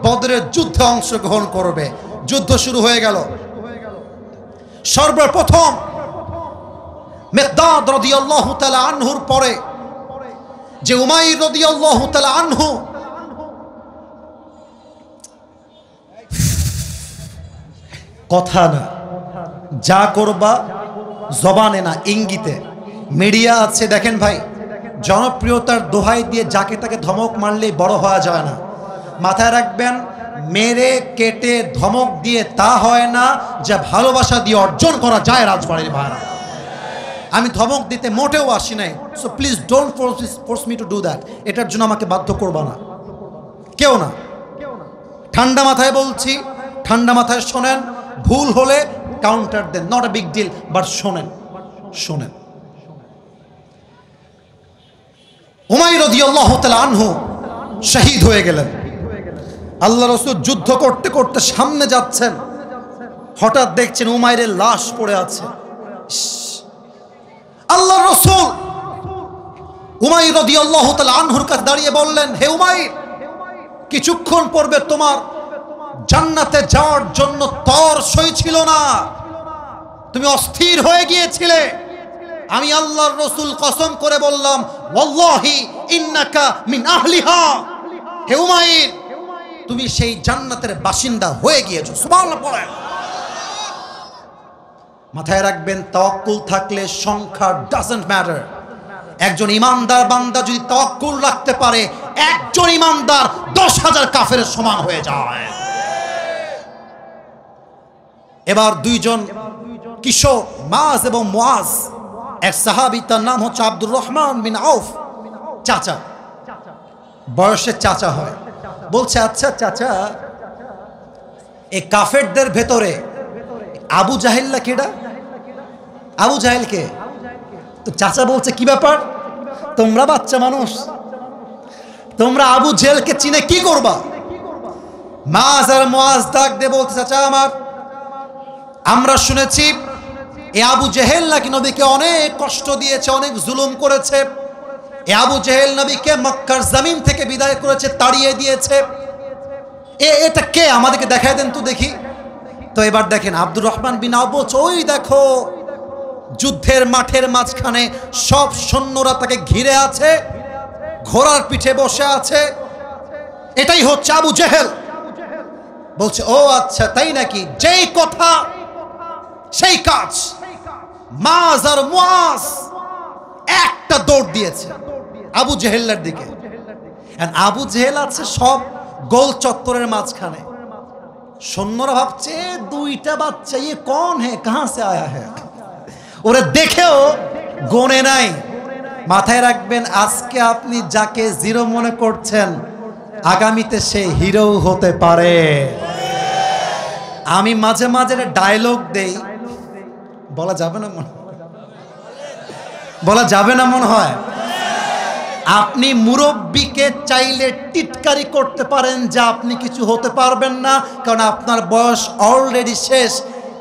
বদরের যুদ্ধে অংশগ্রহণ করবে। যুদ্ধ শুরু হয়ে গেল। সর্বপ্রথম মিকদাদ রাদিয়াল্লাহু তাআলা আনহুর পরে যে উমাইর রাদিয়াল্লাহু তাআলা আনহু, কথা না, যা করবা জবানে না, ইঙ্গিতে। মিডিয়া আছে, দেখেন ভাই, জনপ্রিয়তার দোহাই দিয়ে যাকে তাকে ধমক মারলেই বড় হওয়া যায় না। মাথায় রাখবেন, মেরে কেটে ধমক দিয়ে তা হয় না যা ভালোবাসা দিয়ে অর্জন করা যায় রাজবাড়ির ভাড়া। আমি ধমক দিতে মোটেও আসি নাই, so please don't force me to do that. এটার জন্য আমাকে বাধ্য করবা না, কেউ না। ঠান্ডা মাথায় বলছি, ঠান্ডা মাথায় শোনেন, ভুল হলে কাউন্টার দেন, not a big deal, but শোনেন। শোনেন, উমাইর রাদিয়াল্লাহু তাআলা আনহু শহীদ হয়ে গেলেন। আল্লাহ রাসূল যুদ্ধ করতে করতে সামনে যাচ্ছেন, হঠাৎ দেখছেন উমাইরের লাশ পড়ে আছে। আল্লাহ রাসূল উমাইর রাদিয়াল্লাহু তাআলা আনহুর কাছে দাঁড়িয়ে বললেন, হে উমাইর, কিছুক্ষণ পূর্বে তোমার জান্নাতে যাওয়ার জন্য তর সই ছিল না, তুমি অস্থির হয়ে গিয়েছিলে, আমি আল্লাহর রাসূল কসম করে বললাম, ওয়াল্লাহি ইন্নাকা মিন আহলিহা, হে উমাইর তুমি সেই জান্নাতের বাসিন্দা হয়ে গিয়েছো। সুবহানাল্লাহ পড়েন। মাথায় রাখবেন, তাওয়াক্কুল থাকলে সংখ্যা ডাজন্ট ম্যাটার। একজন ইমানদার বান্দা যদি তাওয়াক্কুল রাখতে পারে, একজন ইমানদার 10,000 কাফেরের সমান হয়ে যায়। এবার দুইজন কিশোর মাজ এবং মুআজ, এক সাহাবী তার নাম হচ্ছে আব্দুর রহমান বিন আউফ, চাচা, বয়সে চাচা হয়। বলছে, আচ্ছা চাচা, এই কাফেরদের ভেতরে আবু জাহেল্লা কেডা? আবু জাহেল কে? তো চাচা বলছে, কি ব্যাপার, তোমরা বাচ্চা মানুষ, তোমরা আবু জেহেলকে চিনে কি করবা? মাজ আর মুআজ ডাক দিয়ে বলতে, চাচা আমার, আমরা শুনেছি এ আবু জেহেল নাকি নবীকে অনেক কষ্ট দিয়েছে, অনেক জুলুম করেছে। এ আবু জেহেল নবীকে মক্কার জমিন থেকে বিদায় করেছে, তাড়িয়ে দিয়েছে। এটা কে, আমাদেরকে দেখায় দেন তো দেখি। তো এবার দেখেন আব্দুর রহমান বিন আউফ বলছে, ওই দেখো যুদ্ধের মাঠের মাঝখানে সব সৈন্যরা তাকে ঘিরে আছে, ঘোড়ার পিঠে বসে আছে, এটাই হচ্ছে আবু জেহেল। বলছে, ও আচ্ছা তাই নাকি? যেই কথা সেই কাজ। মাজ আর মুআজ একটা দৌড় দিয়েছে আবু জেহেলের দিকে। আবু জেহেল আছে সব গোল চত্বরের মাঝখানে। সৈন্যরা ভাবছে, দুইটা বাচ্চা, ইয়ে কোন হে, কাহাঁ সে আয়া হে, ওরা দেখেও গোনে নাই। মাথায় রাখবেন, আজকে আপনি যাকে জিরো মনে করছেন, আগামীতে সে হিরো হতে পারে। আমি মাঝে মাঝে ডায়লগ দেই, বলা যাবে না মনে, বলা যাবে না মনে হয়। আপনি মুরব্বীকে চাইলে টিটকারি করতে পারেন যে আপনি কিছু হতে পারবেন না, কারণ আপনার বয়স অলরেডি শেষ।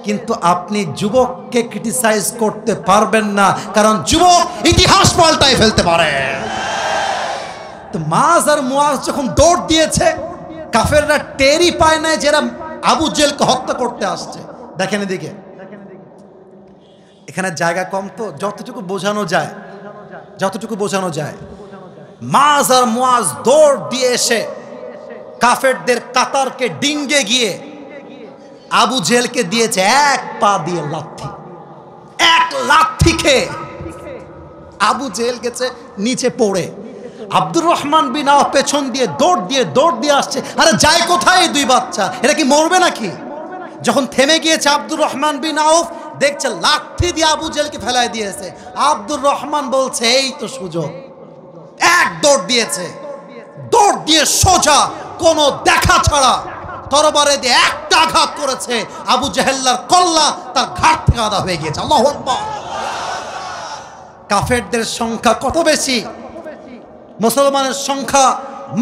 কিন্তু আপনি যুবককে ক্রিটিসাইজ করতে পারবেন না, কারণ যুবক ইতিহাস পাল্টায় ফেলতে পারে। তো মাজ আর মুআজ যখন দৌড় দিয়েছে, কাফেররা টেরই পায় না যে এরা আবু জেহেলকে হত্যা করতে আসছে। দেখেন এদিকে, এখানে জায়গা কম, তো যতটুকু বোঝানো যায়, যতটুকু বোঝানো যায়। মাজ আর মুআজ দৌড় দিয়ে এসে কাফেরদের কাতারকে ডিঙ্গে গিয়ে আবু জেহেলকে দিয়েছে এক পা দিয়ে লাথি। এক লাথি খেয়ে আবু জেহেল গেছে নিচে পড়ে। আব্দুর রহমান বিন আউফ পেছন দিয়ে দৌড় দিয়ে আসছে। আরে যায় কোথায় এই দুই বাচ্চা, এরা কি মরবে নাকি? যখন থেমে গিয়েছে আব্দুর রহমান বিন আউফ, দেখছে লাথি দিয়ে আবু জেহেলকে ফেলায় দিয়েছে। আব্দুর রহমান বলছে, এই তো সুযোগ। এক দৌড় দিয়েছে, দৌড় দিয়ে সোজা কোনো দেখা ছাড়া তরবারে দিয়ে একটা আঘাত করেছে। আবু জেহেল্লার কল্লা তার ঘাট থেকে আদা হয়ে গিয়েছে। আল্লাহু আকবার। কাফেরদের সংখ্যা কত বেশি, মুসলমানের সংখ্যা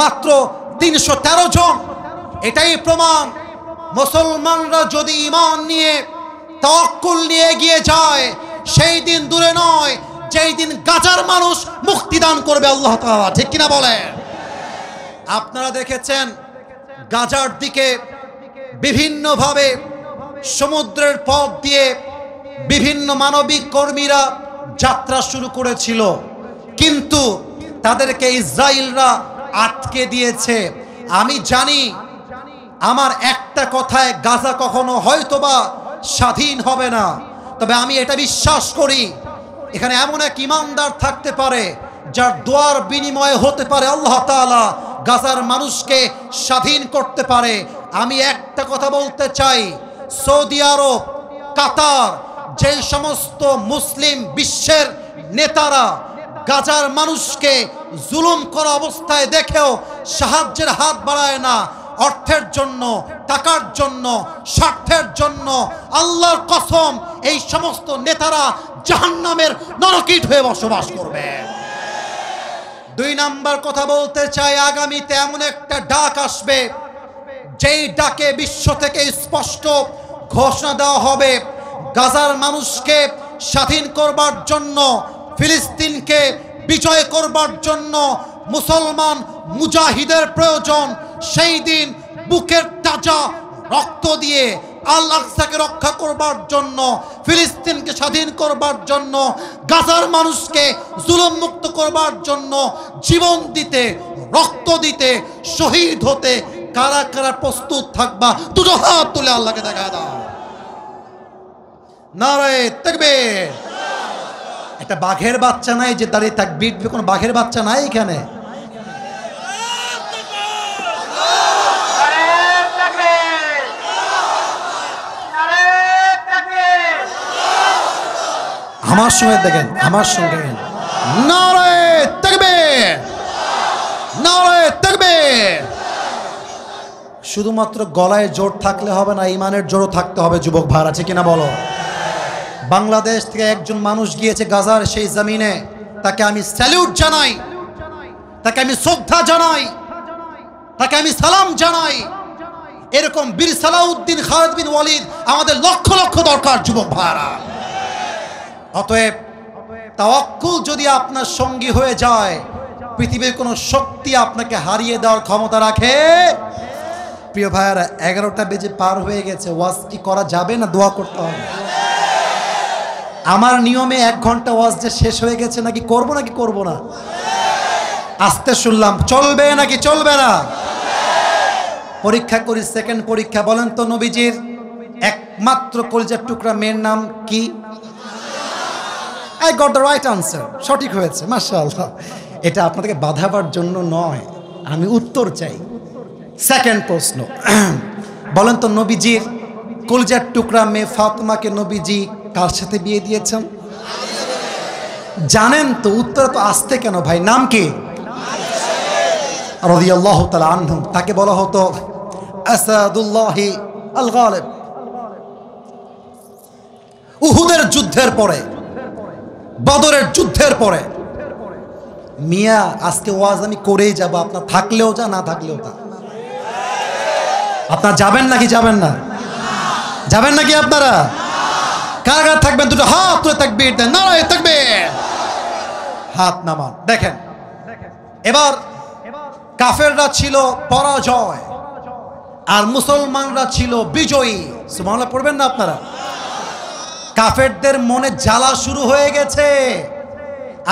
মাত্র 313 জন। এটাই প্রমাণ, মুসলমানরা যদি ঈমান নিয়ে, তাওয়াক্কুল নিয়ে এগিয়ে যায়, সেই দিন দূরে নয় যেই দিন গাজার মানুষ মুক্তি দান করবে আল্লাহ তাআলা। ঠিক কিনা বলেন? আপনারা দেখেছেন গাজার দিকে বিভিন্নভাবে সমুদ্রের পথ দিয়ে বিভিন্ন মানবিক কর্মীরা যাত্রা শুরু করেছিল, কিন্তু তাদেরকে ইসরায়েলরা আটকে দিয়েছে। আমি জানি আমার একটা কথায় গাজা কখনো হয়তোবা স্বাধীন হবে না, তবে আমি এটা বিশ্বাস করি এখানে এমন এক ইমানদার থাকতে পারে যার দোয়ার বিনিময়ে হতে পারে আল্লাহ তাআলা গাজার মানুষকে স্বাধীন করতে পারে। আমি একটা কথা বলতে চাই, সৌদি আরব, কাতার, যে সমস্ত মুসলিম বিশ্বের নেতারা গাজার মানুষকে জুলুম করা অবস্থায় দেখেও সাহায্যের হাত বাড়ায় না, অর্থের জন্য, টাকার জন্য, স্বার্থের জন্য, আল্লাহর কসম এই সমস্ত নেতারা জাহান্নামের নরকীট হয়ে বসবাস করবে। 2 নাম্বার কথা বলতে চাই, আগামীতে এমন একটা ডাক আসবে যেই ডাকে বিশ্ব থেকে স্পষ্ট ঘোষণা দেওয়া হবে, গাজার মানুষকে স্বাধীন করবার জন্য, ফিলিস্তিনকে বিজয় করবার জন্য মুসলমান মুজাহিদের প্রয়োজন। সেই দিন বুকের তাজা রক্ত দিয়ে, আল আকসাকে রক্ষা করবার জন্য, ফিলিস্তিনকে স্বাধীন করবার জন্য, গাজার মানুষকে জুলুম মুক্ত করবার জন্য জীবন দিতে, রক্ত দিতে, শহীদ হতে কারা কারা প্রস্তুত থাকবা? দুটো হাত তুলে আল্লাহকে দেখা দাও। নারায়ে তাকবীর। একটা বাঘের বাচ্চা নাই যে দাঁড়িয়ে তাকবীর দিবে, কোনো বাঘের বাচ্চা নাই এখানে। আমার সঙ্গে দেখেন, আমার সঙ্গে নারায়ে তাকবীর, নারায়ে তাকবীর। শুধুমাত্র গলায় জোর থাকলে হবে না, ইমানের জোরও থাকতে হবে। যুবক ভাই আছে কিনা বলো? বাংলাদেশ থেকে একজন মানুষ গিয়েছে গাজার সেই জমিনে, তাকে আমি স্যালিউট জানাই, তাকে আমি শ্রদ্ধা জানাই, তাকে আমি সালাম জানাই। এরকম বীর সালাউদ্দিন খালিদ বিন ওয়ালিদ আমাদের লক্ষ লক্ষ দরকার যুবক ভাইরা। অতএব তাওয়াক্কুল যদি আপনার সঙ্গী হয়ে যায়, পৃথিবীর কোনো শক্তি আপনাকে হারিয়ে দেওয়ার ক্ষমতা রাখে? প্রিয় ভাইয়ারা, 11টা বেজে পার হয়ে গেছে। ওয়াজ কি করা যাবে না দোয়া করতে হবে? আমার নিয়মে 1 ঘন্টা ওয়াজ যে শেষ হয়ে গেছে, নাকি করব নাকি করব না? আস্তে শুনলাম, চলবে নাকি চলবে না? পরীক্ষা করি, সেকেন্ড পরীক্ষা। বলেন তো নবীজির একমাত্র কলিজার টুকরা মেয়ের নাম কি? I got the right answer, সঠিক হয়েছে, মাশাআল্লাহ। এটা আপনাদেরকে বাধাবার জন্য নয়, আমি উত্তর চাই। সেকেন্ড প্রশ্ন, বলেন তো নবীজির কলিজার টুকরা মেয়ে ফাতেমাকে নবীজি কার সাথে বিয়ে দিয়েছেন? জানেন তো? উত্তর তো আসতে কেন ভাই? নাম কি? রাদিয়াল্লাহু তাআলা আনহু। তাকে বলা হতো আসাদুল্লাহি আল গালিব। উহুদের যুদ্ধের পরে, বদরের যুদ্ধের পরে, মিয়া আজকে ওয়াজ আমি করেই যাব, আপনার থাকলেও যা, না থাকলেও তা। আপনারা যাবেন নাকি যাবেন না? যাবেন নাকি আপনারা? কারা কারা থাকবেন? দুটো হাত তুলে তাকবীর দেন, নারায়ে তাকবীর। হাত নামান। দেখেন, এবার কাফেররা ছিল পরাজয় আর মুসলমানরা ছিল বিজয়ী। সুবহানাল্লাহ পড়বেন না আপনারা? কাফেরদের মনে জ্বালা শুরু হয়ে গেছে।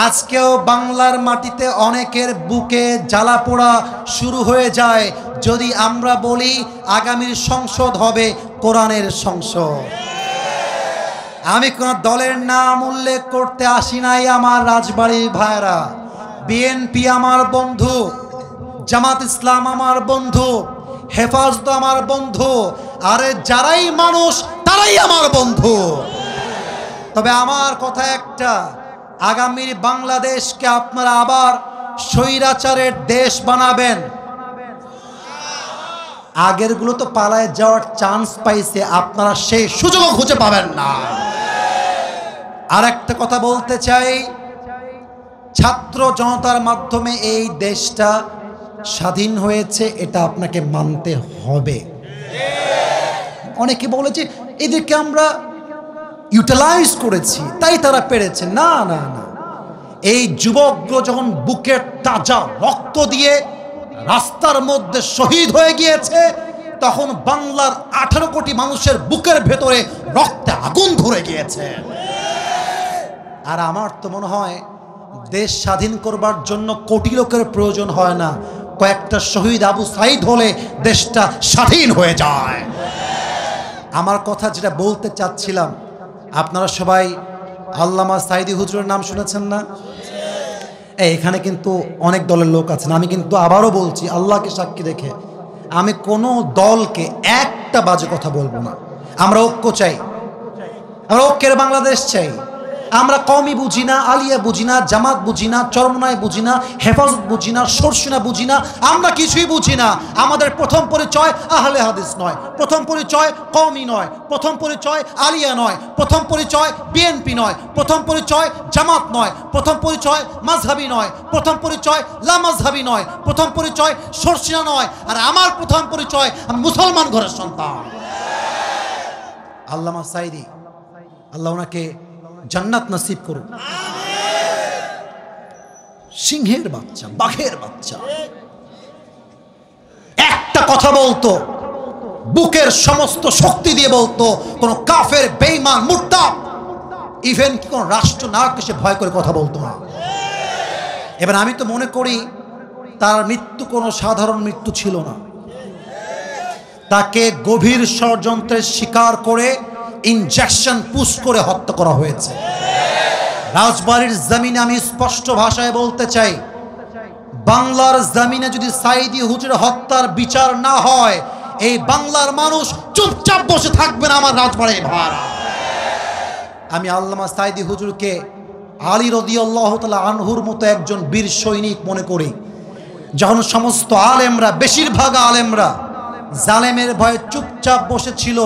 আজকেও বাংলার মাটিতে অনেকের বুকে জ্বালা পোড়া শুরু হয়ে যায় যদি আমরা বলি আগামীর সংসদ হবে কোরআনের সংসদ। আমি কোন দলের নাম উল্লেখ করতে আসি নাই আমার রাজবাড়ির ভাইরা। বিএনপি আমার বন্ধু, জামাত ইসলাম আমার বন্ধু, হেফাজত আমার বন্ধু, আরে যারাই মানুষ তারাই আমার বন্ধু। তবে আমার কথা একটা, আগামীর বাংলাদেশকে আপনারা আবার স্বৈরাচারের দেশ বানাবেন। আগেরগুলো তো পালায় যাওয়ার চান্স পাইছে, আপনারা সেই সুযোগ খুঁজে পাবেন না। আর একটা কথা বলতে চাই, ছাত্র জনতার মাধ্যমে এই দেশটা স্বাধীন হয়েছে, এটা আপনাকে মানতে হবে। অনেকে বলে যে এদেরকে আমরা ইউটিলাইজ করেছি তাই তারা পেরেছে। না না না, এই যুবকগুলো যখন বুকের তাজা রক্ত দিয়ে রাস্তার মধ্যে শহীদ হয়ে গিয়েছে, তখন বাংলার 18 কোটি মানুষের বুকের ভেতরে রক্তে আগুন ধরে গিয়েছে। আর আমার তো মনে হয় দেশ স্বাধীন করবার জন্য কোটি লোকের প্রয়োজন হয় না, কয়েকটা শহীদ আবু সাইদ হলে দেশটা স্বাধীন হয়ে যায়। আমার কথা যেটা বলতে চাচ্ছিলাম, আপনারা সবাই আল্লামা সাইদি হুজুরের নাম শুনেছেন না? এখানে কিন্তু অনেক দলের লোক আছেন। আমি কিন্তু আবারও বলছি, আল্লাহকে সাক্ষী রেখে আমি কোনো দলকে একটা বাজে কথা বলবো না। আমরা ঐক্য চাই, আমরা ঐক্যের বাংলাদেশ চাই। আমরা কওমি বুঝি না, আলিয়া বুঝি না, জামাত বুঝি না, চরমনায় বুঝি না, হেফাজত বুঝি না, সরসিনা বুঝি না, আমরা কিছুই বুঝি না। আমাদের প্রথম পরিচয় আহলে হাদিস নয়, প্রথম পরিচয় কওমি নয়, প্রথম পরিচয় আলিয়া নয়, প্রথম পরিচয় বিএনপি নয়, প্রথম পরিচয় জামাত নয়, প্রথম পরিচয় মাযহাবি নয়, প্রথম পরিচয় লামাযহাবি নয়, প্রথম পরিচয় সরসিনা নয়। আর আমার প্রথম পরিচয়, আমি মুসলমান ঘরের সন্তান। আল্লামা সাইদি, আল্লাহ ওনাকে জান্নাত নসিব করুন। সিংহের বাচ্চা, বাঘের বাচ্চা, একটা কথা বলতো, বুকের সমস্ত শক্তি দিয়ে বলতো, কোন কাফের বেঈমান মুরতাদ ইভেন কি কোন রাষ্ট্রনায়ককে সে ভয় করে কথা বলতো না। এবার আমি তো মনে করি তার মৃত্যু কোনো সাধারণ মৃত্যু ছিল না, তাকে গভীর ষড়যন্ত্রের শিকার করে ইনজেকশন পুশ করে হত্যা করা হয়েছে। রাজবাড়ির জমিনে আমি স্পষ্ট ভাষায় বলতে চাই, বাংলার জমিনে যদি সাইদি হুজুর হত্যার বিচার না হয়, এই বাংলার মানুষ চুপচাপ বসে থাকবে না। আমার রাজবাড়ির ভাড়া, আমি আল্লামা সাইদি হুজুরকে আলী রাদিয়াল্লাহু তাআলা আনহুর মতো একজন বীর সৈনিক মনে করি। যখন সমস্ত আলেমরা, বেশিরভাগ আলেমরা জালেমের ভয়ে চুপচাপ বসেছিল,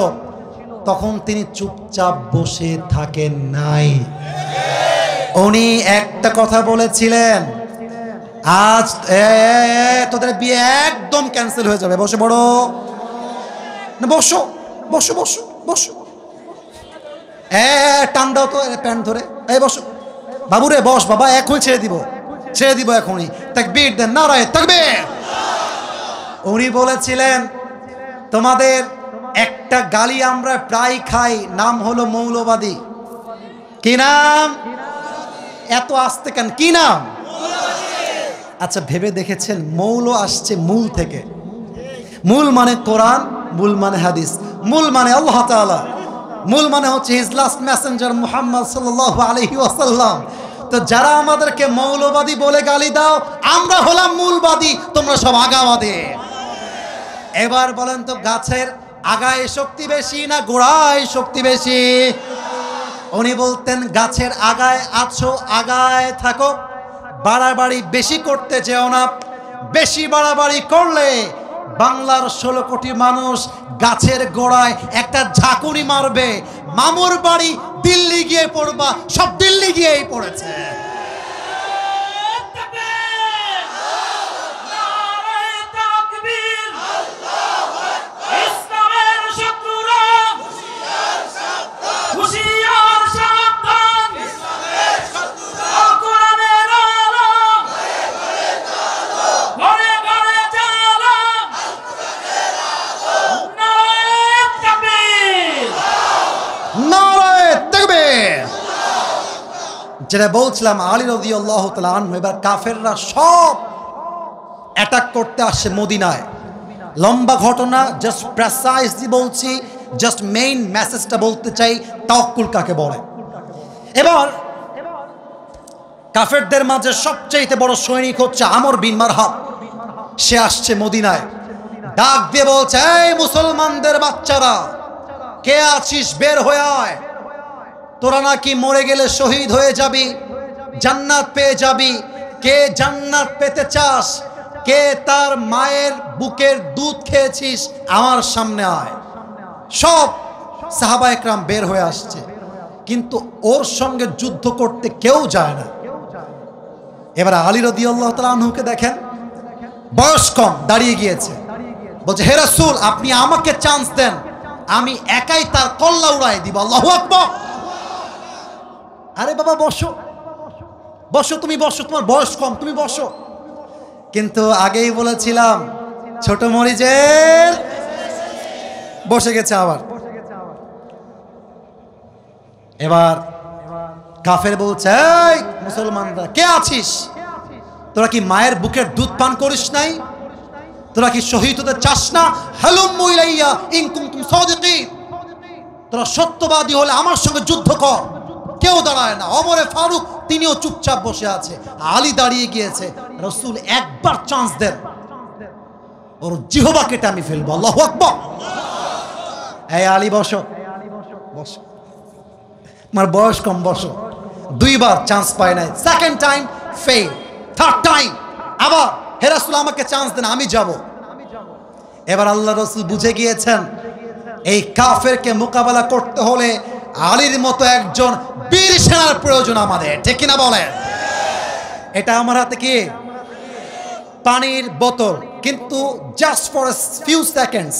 তখন তিনি চুপচাপ বসে থাকেন নাই। উনি একটা কথা বলেছিলেন, আজ তোদের বিয়ে একদম ক্যান্সেল হয়ে যাবে, বসে পড়ো না, বসো বসো বসো বসো, টান দাও তো প্যান্ট ধরে, এই বসো বাবুরে, বস বাবা, এখনই ছেড়ে দিব এখনই, তাকবীর দেন, নারায়ে তাকবীর। উনি বলেছিলেন, তোমাদের একটা গালি আমরা প্রায় খাই, নাম হলো মৌলবাদী। কি নাম? এত আস্তে কেন, কি নাম? আচ্ছা ভেবে দেখেছেন, মৌল আসছে মূল থেকে। মূল মানে কোরআন, মূল মানে হাদিস, মূল মানে আল্লাহ তাআলা, মূল মানে হচ্ছে হিজ লাস্ট মেসেঞ্জার মুহাম্মদ সাল্লাল্লাহু আলাইহি ওয়াসাল্লাম। তো যারা আমাদেরকে মৌলবাদী বলে গালি দাও, আমরা হলাম মূলবাদী, তোমরা সব আগাবাদী। এবার বলেন তো, গাছের আগায় শক্তি বেশি না গোড়ায় শক্তি বেশি? উনি বলতেন, গাছের আগায় আছো, আগায় থাকো, বাড়াবাড়ি বেশি করতে যেও না। বেশি বাড়াবাড়ি করলে বাংলার 16 কোটি মানুষ গাছের গোড়ায় একটা ঝাঁকুনি মারবে, মামুর বাড়ি দিল্লি গিয়ে পড়বা, সব দিল্লি গিয়েই পড়েছে। যেটা বলছিলাম, আলী রাদিয়াল্লাহু তাআলা আনহু, এবার কাফেররা সব অ্যাটাক করতে আসছে মদিনায়। লম্বা ঘটনা, জাস্ট প্রেসাইজলি বলছি, জাস্ট মেইন মেসেজটা বলতে চাই, তাওয়াক্কুল কাকে বলে। এবার কাফেরদের মাঝে সবচেয়ে বড় সৈনিক হচ্ছে আমর বিন মারহাব। সে আসছে মদিনায়, ডাক দিয়ে বলছে, এই মুসলমানদের বাচ্চারা, কে আছিস বের হয়ে আয়, তোরা নাকি মরে গেলে শহীদ হয়ে যাবি, জান্নাত পেয়ে যাবি। কে জান্নাত পেতে চাস, কে তার মায়ের বুকের দুধ খেয়েছিস, আমার সামনে আয়। সব সাহাবা একরাম বের হয়ে আসছে, কিন্তু ওর সঙ্গে যুদ্ধ করতে কেউ যায় না। এবার আলী রাদিয়াল্লাহু তাআলা আনহুকে দেখেন, বয়স কম, দাঁড়িয়ে গিয়েছে, বলছে, হে রাসূল, আপনি আমাকে চান্স দেন, আমি একাই তার কল্লা উড়াই দিব। আল্লাহু আকবার। আরে বাবা বসো বসো, তুমি বসো, তোমার বয়স কম, তুমি বসো। কিন্তু আগেই বলেছিলাম, ছোট মরিচের বসে গেছে আবার। এবার কাফের বলছে, এই মুসলমানরা, কে আছিস, তোরা কি মায়ের বুকের দুধ পান করিস নাই? তোরা কি শহীদ হতে চাস না? হালুম্মু ইলাইয়া ইন কুনতুম সাদিকিন, তোরা সত্যবাদী হলে আমার সঙ্গে যুদ্ধ কর। কেউ দাঁড়ায় না। ওমরে ফারুক তিনিও চুপচাপ বসে আছে, আলী দাঁড়িয়ে গিয়েছে। রাসূল একবার চান্স দেন, ওর জিহবা কেটে আমি ফেলবো। আল্লাহু আকবার। এই আলী বসো বসো, আমার বয়স কম, বসো। দুইবার চান্স পায় নাই, second time fail, third time আবার, হে রাসূল আমাকে চান্স দেন, আমি যাব। এবার আল্লাহ রাসূল বুঝে গিয়েছেন, এই কাফেরকে মোকাবেলা করতে হলে আলীর মতো একজন বীর সেনার প্রয়োজন আমাদের, ঠিক কিনা বলেন? এটা আমার হাতে কি পানির বোতল, কিন্তু just for a few seconds,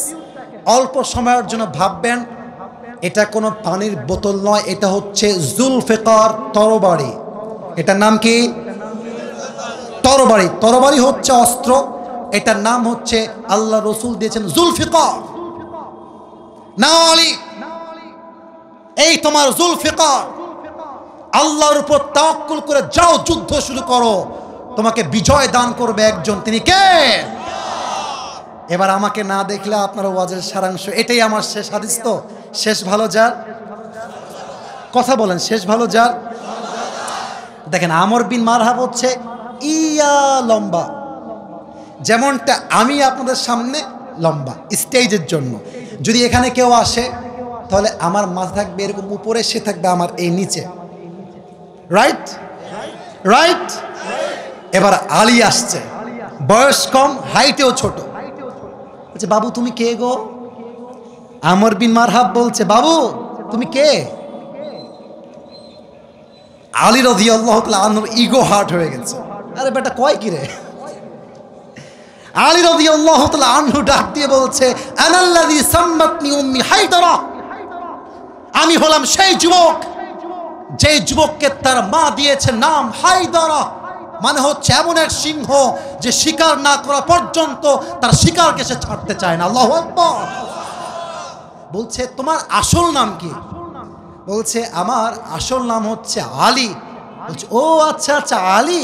অল্প সময়ের জন্য ভাববেন, এটা কোনো পানির বোতল নয়, এটা হচ্ছে জুলফিকার তরবারি। এটার নাম কি? তরবারি। তরবারি হচ্ছে অস্ত্র, এটার নাম হচ্ছে, আল্লাহ রসুল দিয়েছেন জুলফিকার। নাও আলী, এই তোমার জুলফিকার, আল্লাহর উপর তাওয়াক্কুল করে যাও, যুদ্ধ শুরু করো, তোমাকে বিজয় দান করবে একজন, তিনি কে? এবার আমাকে না দেখলে আপনার ওয়াজের সারাংশ এটাই। আমার শেষ হাদিস তো, শেষ ভালো যার, কথা বলেন, শেষ ভালো যার। দেখেন আমর বিন মারহাব হচ্ছে ইয়া লম্বা, যেমনটা আমি আপনাদের সামনে লম্বা স্টেজের জন্য। যদি এখানে কেউ আসে তাহলে আমার মাথা থাকবে এরকম উপরে, সে থাকবে আমার এই নিচে, রাইট রাইট। এবার আলী আসছে, বয়স কম, হাইটেও ছোট। বলছে বাবু তুমি কে গো? আমর বিন মারহাব বলছে বাবু তুমি কে? আলী রাদিয়াল্লাহু তাআলা আনহুর ইগো হার্ট হয়ে গেছে। আরে বেটা কয় কি রে? আলী রাদিয়াল্লাহু তাআলা আনহু ডাক দিয়ে বলছে আনাল্লাযী সাম্মাতনি উম্মি হায়দারা, আমি হলাম সেই যুবক যে যুবককে তার মা দিয়েছে নাম হায়দারা, মানে হচ্ছে এমন এক সিংহ যে শিকার না করা পর্যন্ত তার শিকারকে সে ছাড়তে চায় না। আল্লাহু আকবার। বলছে তোমার আসল নাম কি? বলছে আমার আসল নাম হচ্ছে আলী। বলছে ও আচ্ছা আচ্ছা আলী,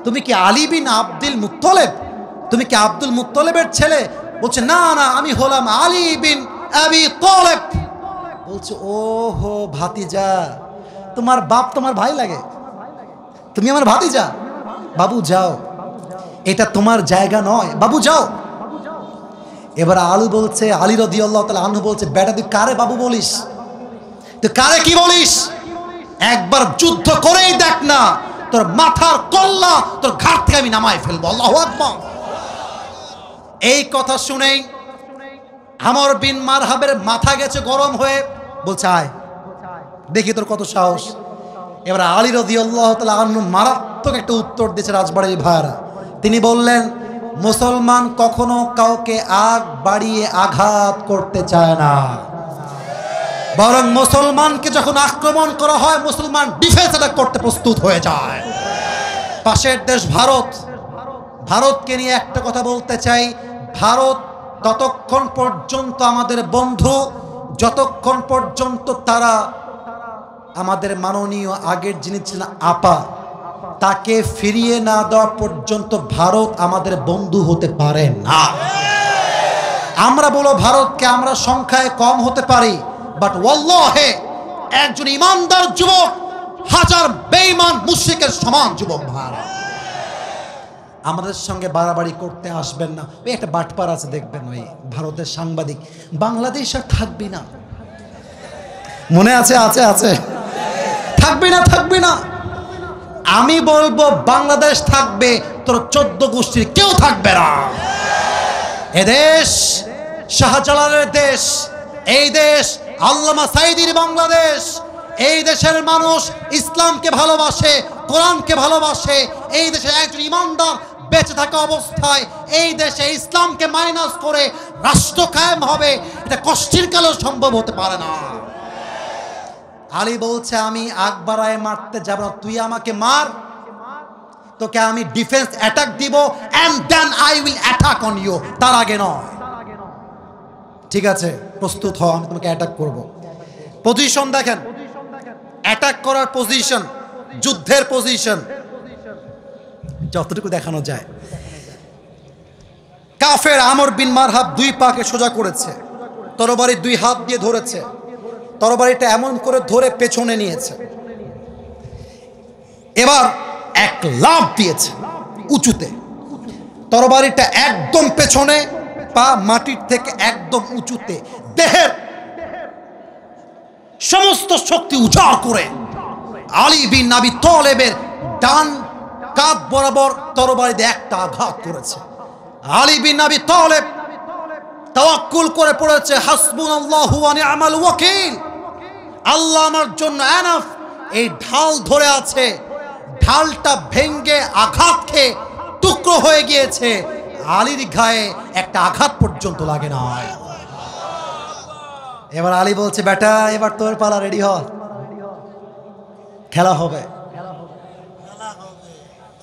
তুমি কি আলী বিন আব্দুল মুত্তালিব? তুমি কি আব্দুল মুত্তালিবের ছেলে? বলছে না না, আমি হলাম আলী বিন আবি তালিব। বলছে ও হো ভাতিজা, তোমার বাপ তোমার ভাই লাগে, তুমি আমার ভাতিজা। বাবু যাও, এটা তোমার জায়গা নয়, বাবু যাও। এবার আলী বলছে, আলী রাদিয়াল্লাহু তাআলা আনহু বলছে বেটা তুই কারে বাবু বলিস? তুই কারে কি বলিস? একবার যুদ্ধ করেই দেখ না, তোর মাথার কল্লা তোর ঘাট থেকে আমি নামাই ফেলবো। আল্লাহু আকবার। এই কথা শুনেই আমর বিন মারহাবের মাথা গেছে গরম হয়ে। বলছে আয় দেখি তোর কত সাহস। এবার আলী রাদিয়াল্লাহু তাআলা আনহু মারাত্মক একটা উত্তর দিয়েছে রাজবাড়ির ভাইরা। তিনি বললেন মুসলমান কখনো কাউকে আগ বাড়িয়ে আঘাত করতে চায় না, বরং মুসলমানকে যখন আক্রমণ করা হয় মুসলমান ডিফেন্স অ্যাটাক করতে প্রস্তুত হয়ে যায়। পাশের দেশ ভারত, ভারতকে নিয়ে একটা কথা বলতে চাই, ভারত ততক্ষণ পর্যন্ত আমাদের বন্ধু যতক্ষণ পর্যন্ত তারা আমাদের মাননীয় আগের যিনি ছিলেন আপা তাকে ফিরিয়ে না দেওয়া পর্যন্ত ভারত আমাদের বন্ধু হতে পারে না। আমরা বলো ভারতকে আমরা সংখ্যায় কম হতে পারি, বাট ওয়াল্লাহে একজন ইমানদার যুবক হাজার বেঈমান মুশরিকের সমান যুবক ভারত। আমাদের সঙ্গে বাড়াবাড়ি করতে আসবেন না। ওই একটা বাটপার আছে দেখবেন, ওই ভারতের সাংবাদিক, বাংলাদেশ আর থাকবি না, মনে আছে? আছে আছে, থাকবি না থাকবি না। আমি বলবো বাংলাদেশ থাকবে, তোর 14 গোষ্ঠীর কেউ থাকবে না। এদেশ শাহজালালের দেশ, এই দেশ আল্লামা সাঈদীর বাংলাদেশ। এই দেশের মানুষ ইসলামকে ভালোবাসে, কোরআনকে ভালোবাসে। এই দেশে একজন ইমানদার বেঁচে থাকা অবস্থায় এই দেশে ইসলামকে মাইনাস করে রাষ্ট্র কায়েম হবে, এটা কষ্টের কালেও সম্ভব হতে পারে না। আলী বলছে আমি আকবরায় মারতে যাব না, তুই আমাকে মার, তোকে আমি ডিফেন্স অ্যাটাক দিব, and then I will attack on you, তার আগে নয়। ঠিক আছে প্রস্তুত হও, আমি তোমাকে অ্যাটাক করব। পজিশন দেখেন, অ্যাটাক করার পজিশন, যুদ্ধের পজিশন যতটুকু দেখানো যায়। কাফের আমর বিন মারহাব দুই পাকে সোজা করেছে, তরবারি দুই হাত দিয়ে ধরেছে, তরবারিটা এমন করে ধরে পেছনে নিয়েছে। এবার এক লাফ দিয়েছে উঁচুতে, তরবারিটা একদম পেছনে, পা মাটির থেকে একদম উঁচুতে, দেহের সমস্ত শক্তি উজাড় করে আলী বিন আবি তালেবের ডান কাঁধ বরাবর তরবারি দিয়ে একটা আঘাত করেছে। আলী বিন আবি তালেব তাওয়াক্কুল করে পড়েছে হাসবুনাল্লাহু ওয়া নি'মাল ওয়াকিল, আল্লাহ আমার জন্য এনাফ। এই ঢাল ধরে আছে, ঢালটা ভেঙ্গে আঘাত খেয়ে টুকরো হয়ে গিয়েছে, আলীর গায়ে একটা আঘাত পর্যন্ত লাগে না। এবার আলী বলছে বেটা এবার তোর পালা, রেডি হ, খেলা হবে।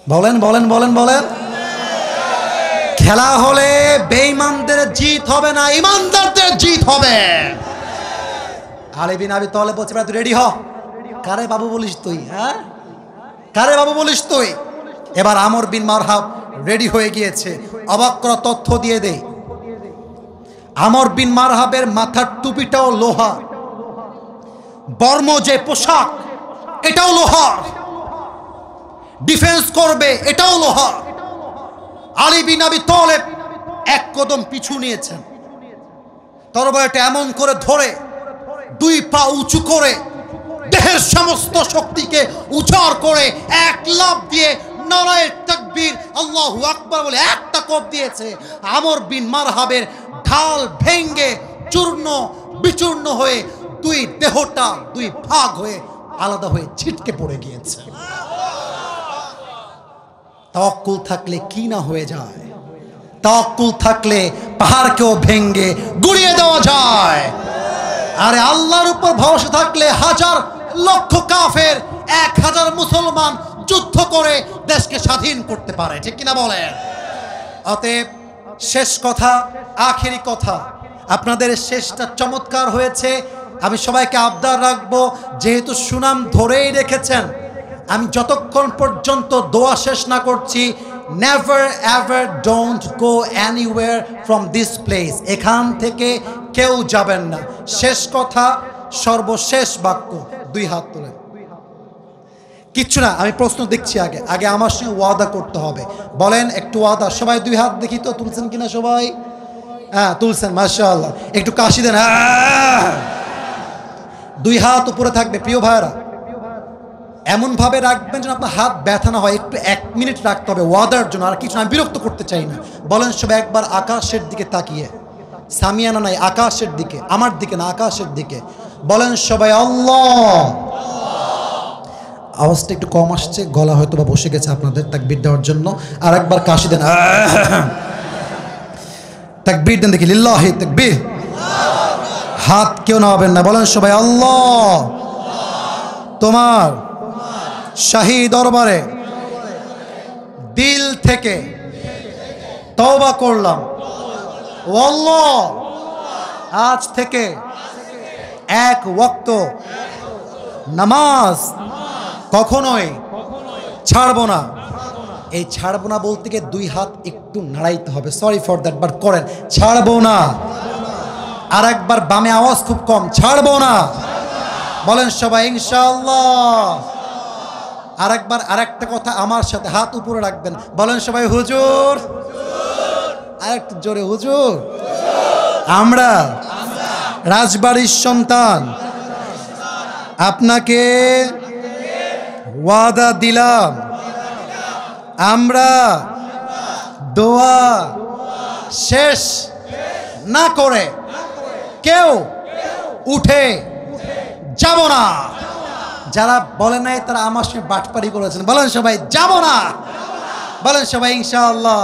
বলেন বলেন বলেন বলেন। খেলা হলে বেঈমানদের জিত হবে না, ইমানদারদের জিত হবে। আলী বিন আবি তালেব বলছে তুই রেডি হ। কারে বাবু বলিস তুই? হ্যাঁ, কারে বাবু বলিস তুই? এবার আমর বিন মারহাব রেডি হয়ে গিয়েছে। অবাক করা তথ্য দিয়ে দেই, আমর বিন মারহাবের মাথার টুপিটাও লোহার, বর্ম যে পোশাক এটাও লোহার, ডিফেন্স করবে এটাও লোহার। আলী বিন আবি তালেব এক কদম পিছু নিয়েছেন, তরবারিটা এমন করে ধরে দুই পা উঁচু করে দেহের সমস্ত শক্তিকে উজাড় করে এক লাফ দিয়ে নারায়ে তাকবীর আল্লাহু আকবার বলে একটা কোপ দিয়েছে। আমর বিন মারহাবের ঢাল ভেঙ্গে চূর্ণ বিচূর্ণ হয়ে দুই দেহটা দুই ভাগ হয়ে আলাদা হয়ে ছিটকে পড়ে গিয়েছে। তাওয়াক্কুল থাকলে কি না হয়ে যায়, তাওয়াক্কুল থাকলে পাহাড়কেও ভেঙ্গে গুড়িয়ে দেওয়া যায়। আরে আল্লাহর উপর ভরসা থাকলে হাজার লক্ষ কাফের 1000 মুসলমান যুদ্ধ করে দেশকে স্বাধীন করতে পারে, ঠিক কিনা বলেন? অতএব শেষ কথা, আখেরি কথা, আপনাদের শেষটা চমৎকার হয়েছে। আমি সবাইকে আবদার রাখবো, যেহেতু সুনাম ধরেই রেখেছেন, আমি যতক্ষণ পর্যন্ত দোয়া শেষ না করছি, never ever don't go anywhere from this place. এখান থেকে কেউ যাবেন না। শেষ কথা, সর্বশেষ বাক্য, দুই হাত তুলে। কিচ্ছু না, আমি প্রশ্ন দেখছি আগে আগে আমার সঙ্গে ওয়াদা করতে হবে। বলেন একটু ওয়াদা, সবাই দুই হাত দেখি তো, তুলছেন কিনা সবাই? হ্যাঁ তুলছেন, মাশাআল্লাহ। একটু কাশি দেন। দুই হাত উপরে থাকবে প্রিয় ভাইরা, এমনভাবে রাখবেন যেন আপনার হাত ব্যথা না হয়। একটু 1 মিনিট রাখতে হবে ওয়াদার জন্য, আর কিছু আমি বিরক্ত করতে চাই না। বলেন সবাই একবার আকাশের দিকে তাকিয়ে, সামিয়ানা নাই, আকাশের দিকে, আমার দিকে না, আকাশের দিকে। বলেন সবাই আল্লাহ। আওয়াজটা একটু কম আসছে, গলা হয়তো বা বসে গেছে আপনাদের তাকবীর দেওয়ার জন্য। আর একবার কাশি দেন, তাকবীর দেন দেখি, লিল্লাহি তাকবীর। হাত কেউ নামাবেন না। বলেন সবাই আল্লাহ, তোমার শাহী দরবারে দিল থেকে তওবা করলাম, ও আল্লাহ আজ থেকে 1 ওয়াক্ত নামাজ কখনোই ছাড়বো না। এই ছাড়বো না বলতে গিয়ে 2 হাত একটু নাড়াইতে হবে, সরি ফর দ্যাট, বাট করেন ছাড়বো না। আর একবার বামে আওয়াজ খুব কম, ছাড়বো না। বলেন সবাই ইনশাআল্লাহ। আর একবার আরেকটা কথা আমার সাথে হাত উপরে রাখবেন। বলেন সবাই হুজুর। আরেকটু জোরে, হুজুর। আমরা রাজবাড়ির সন্তান, আপনাকে ওয়াদা দিলাম, আমরা দোয়া শেষ না করে কেউ উঠে যাব না। যারা বলে নাই তারা আমার সঙ্গে বাটপারি করেছেন। বলেন সবাই যাব না। বলেন সবাই ইনশাআল্লাহ।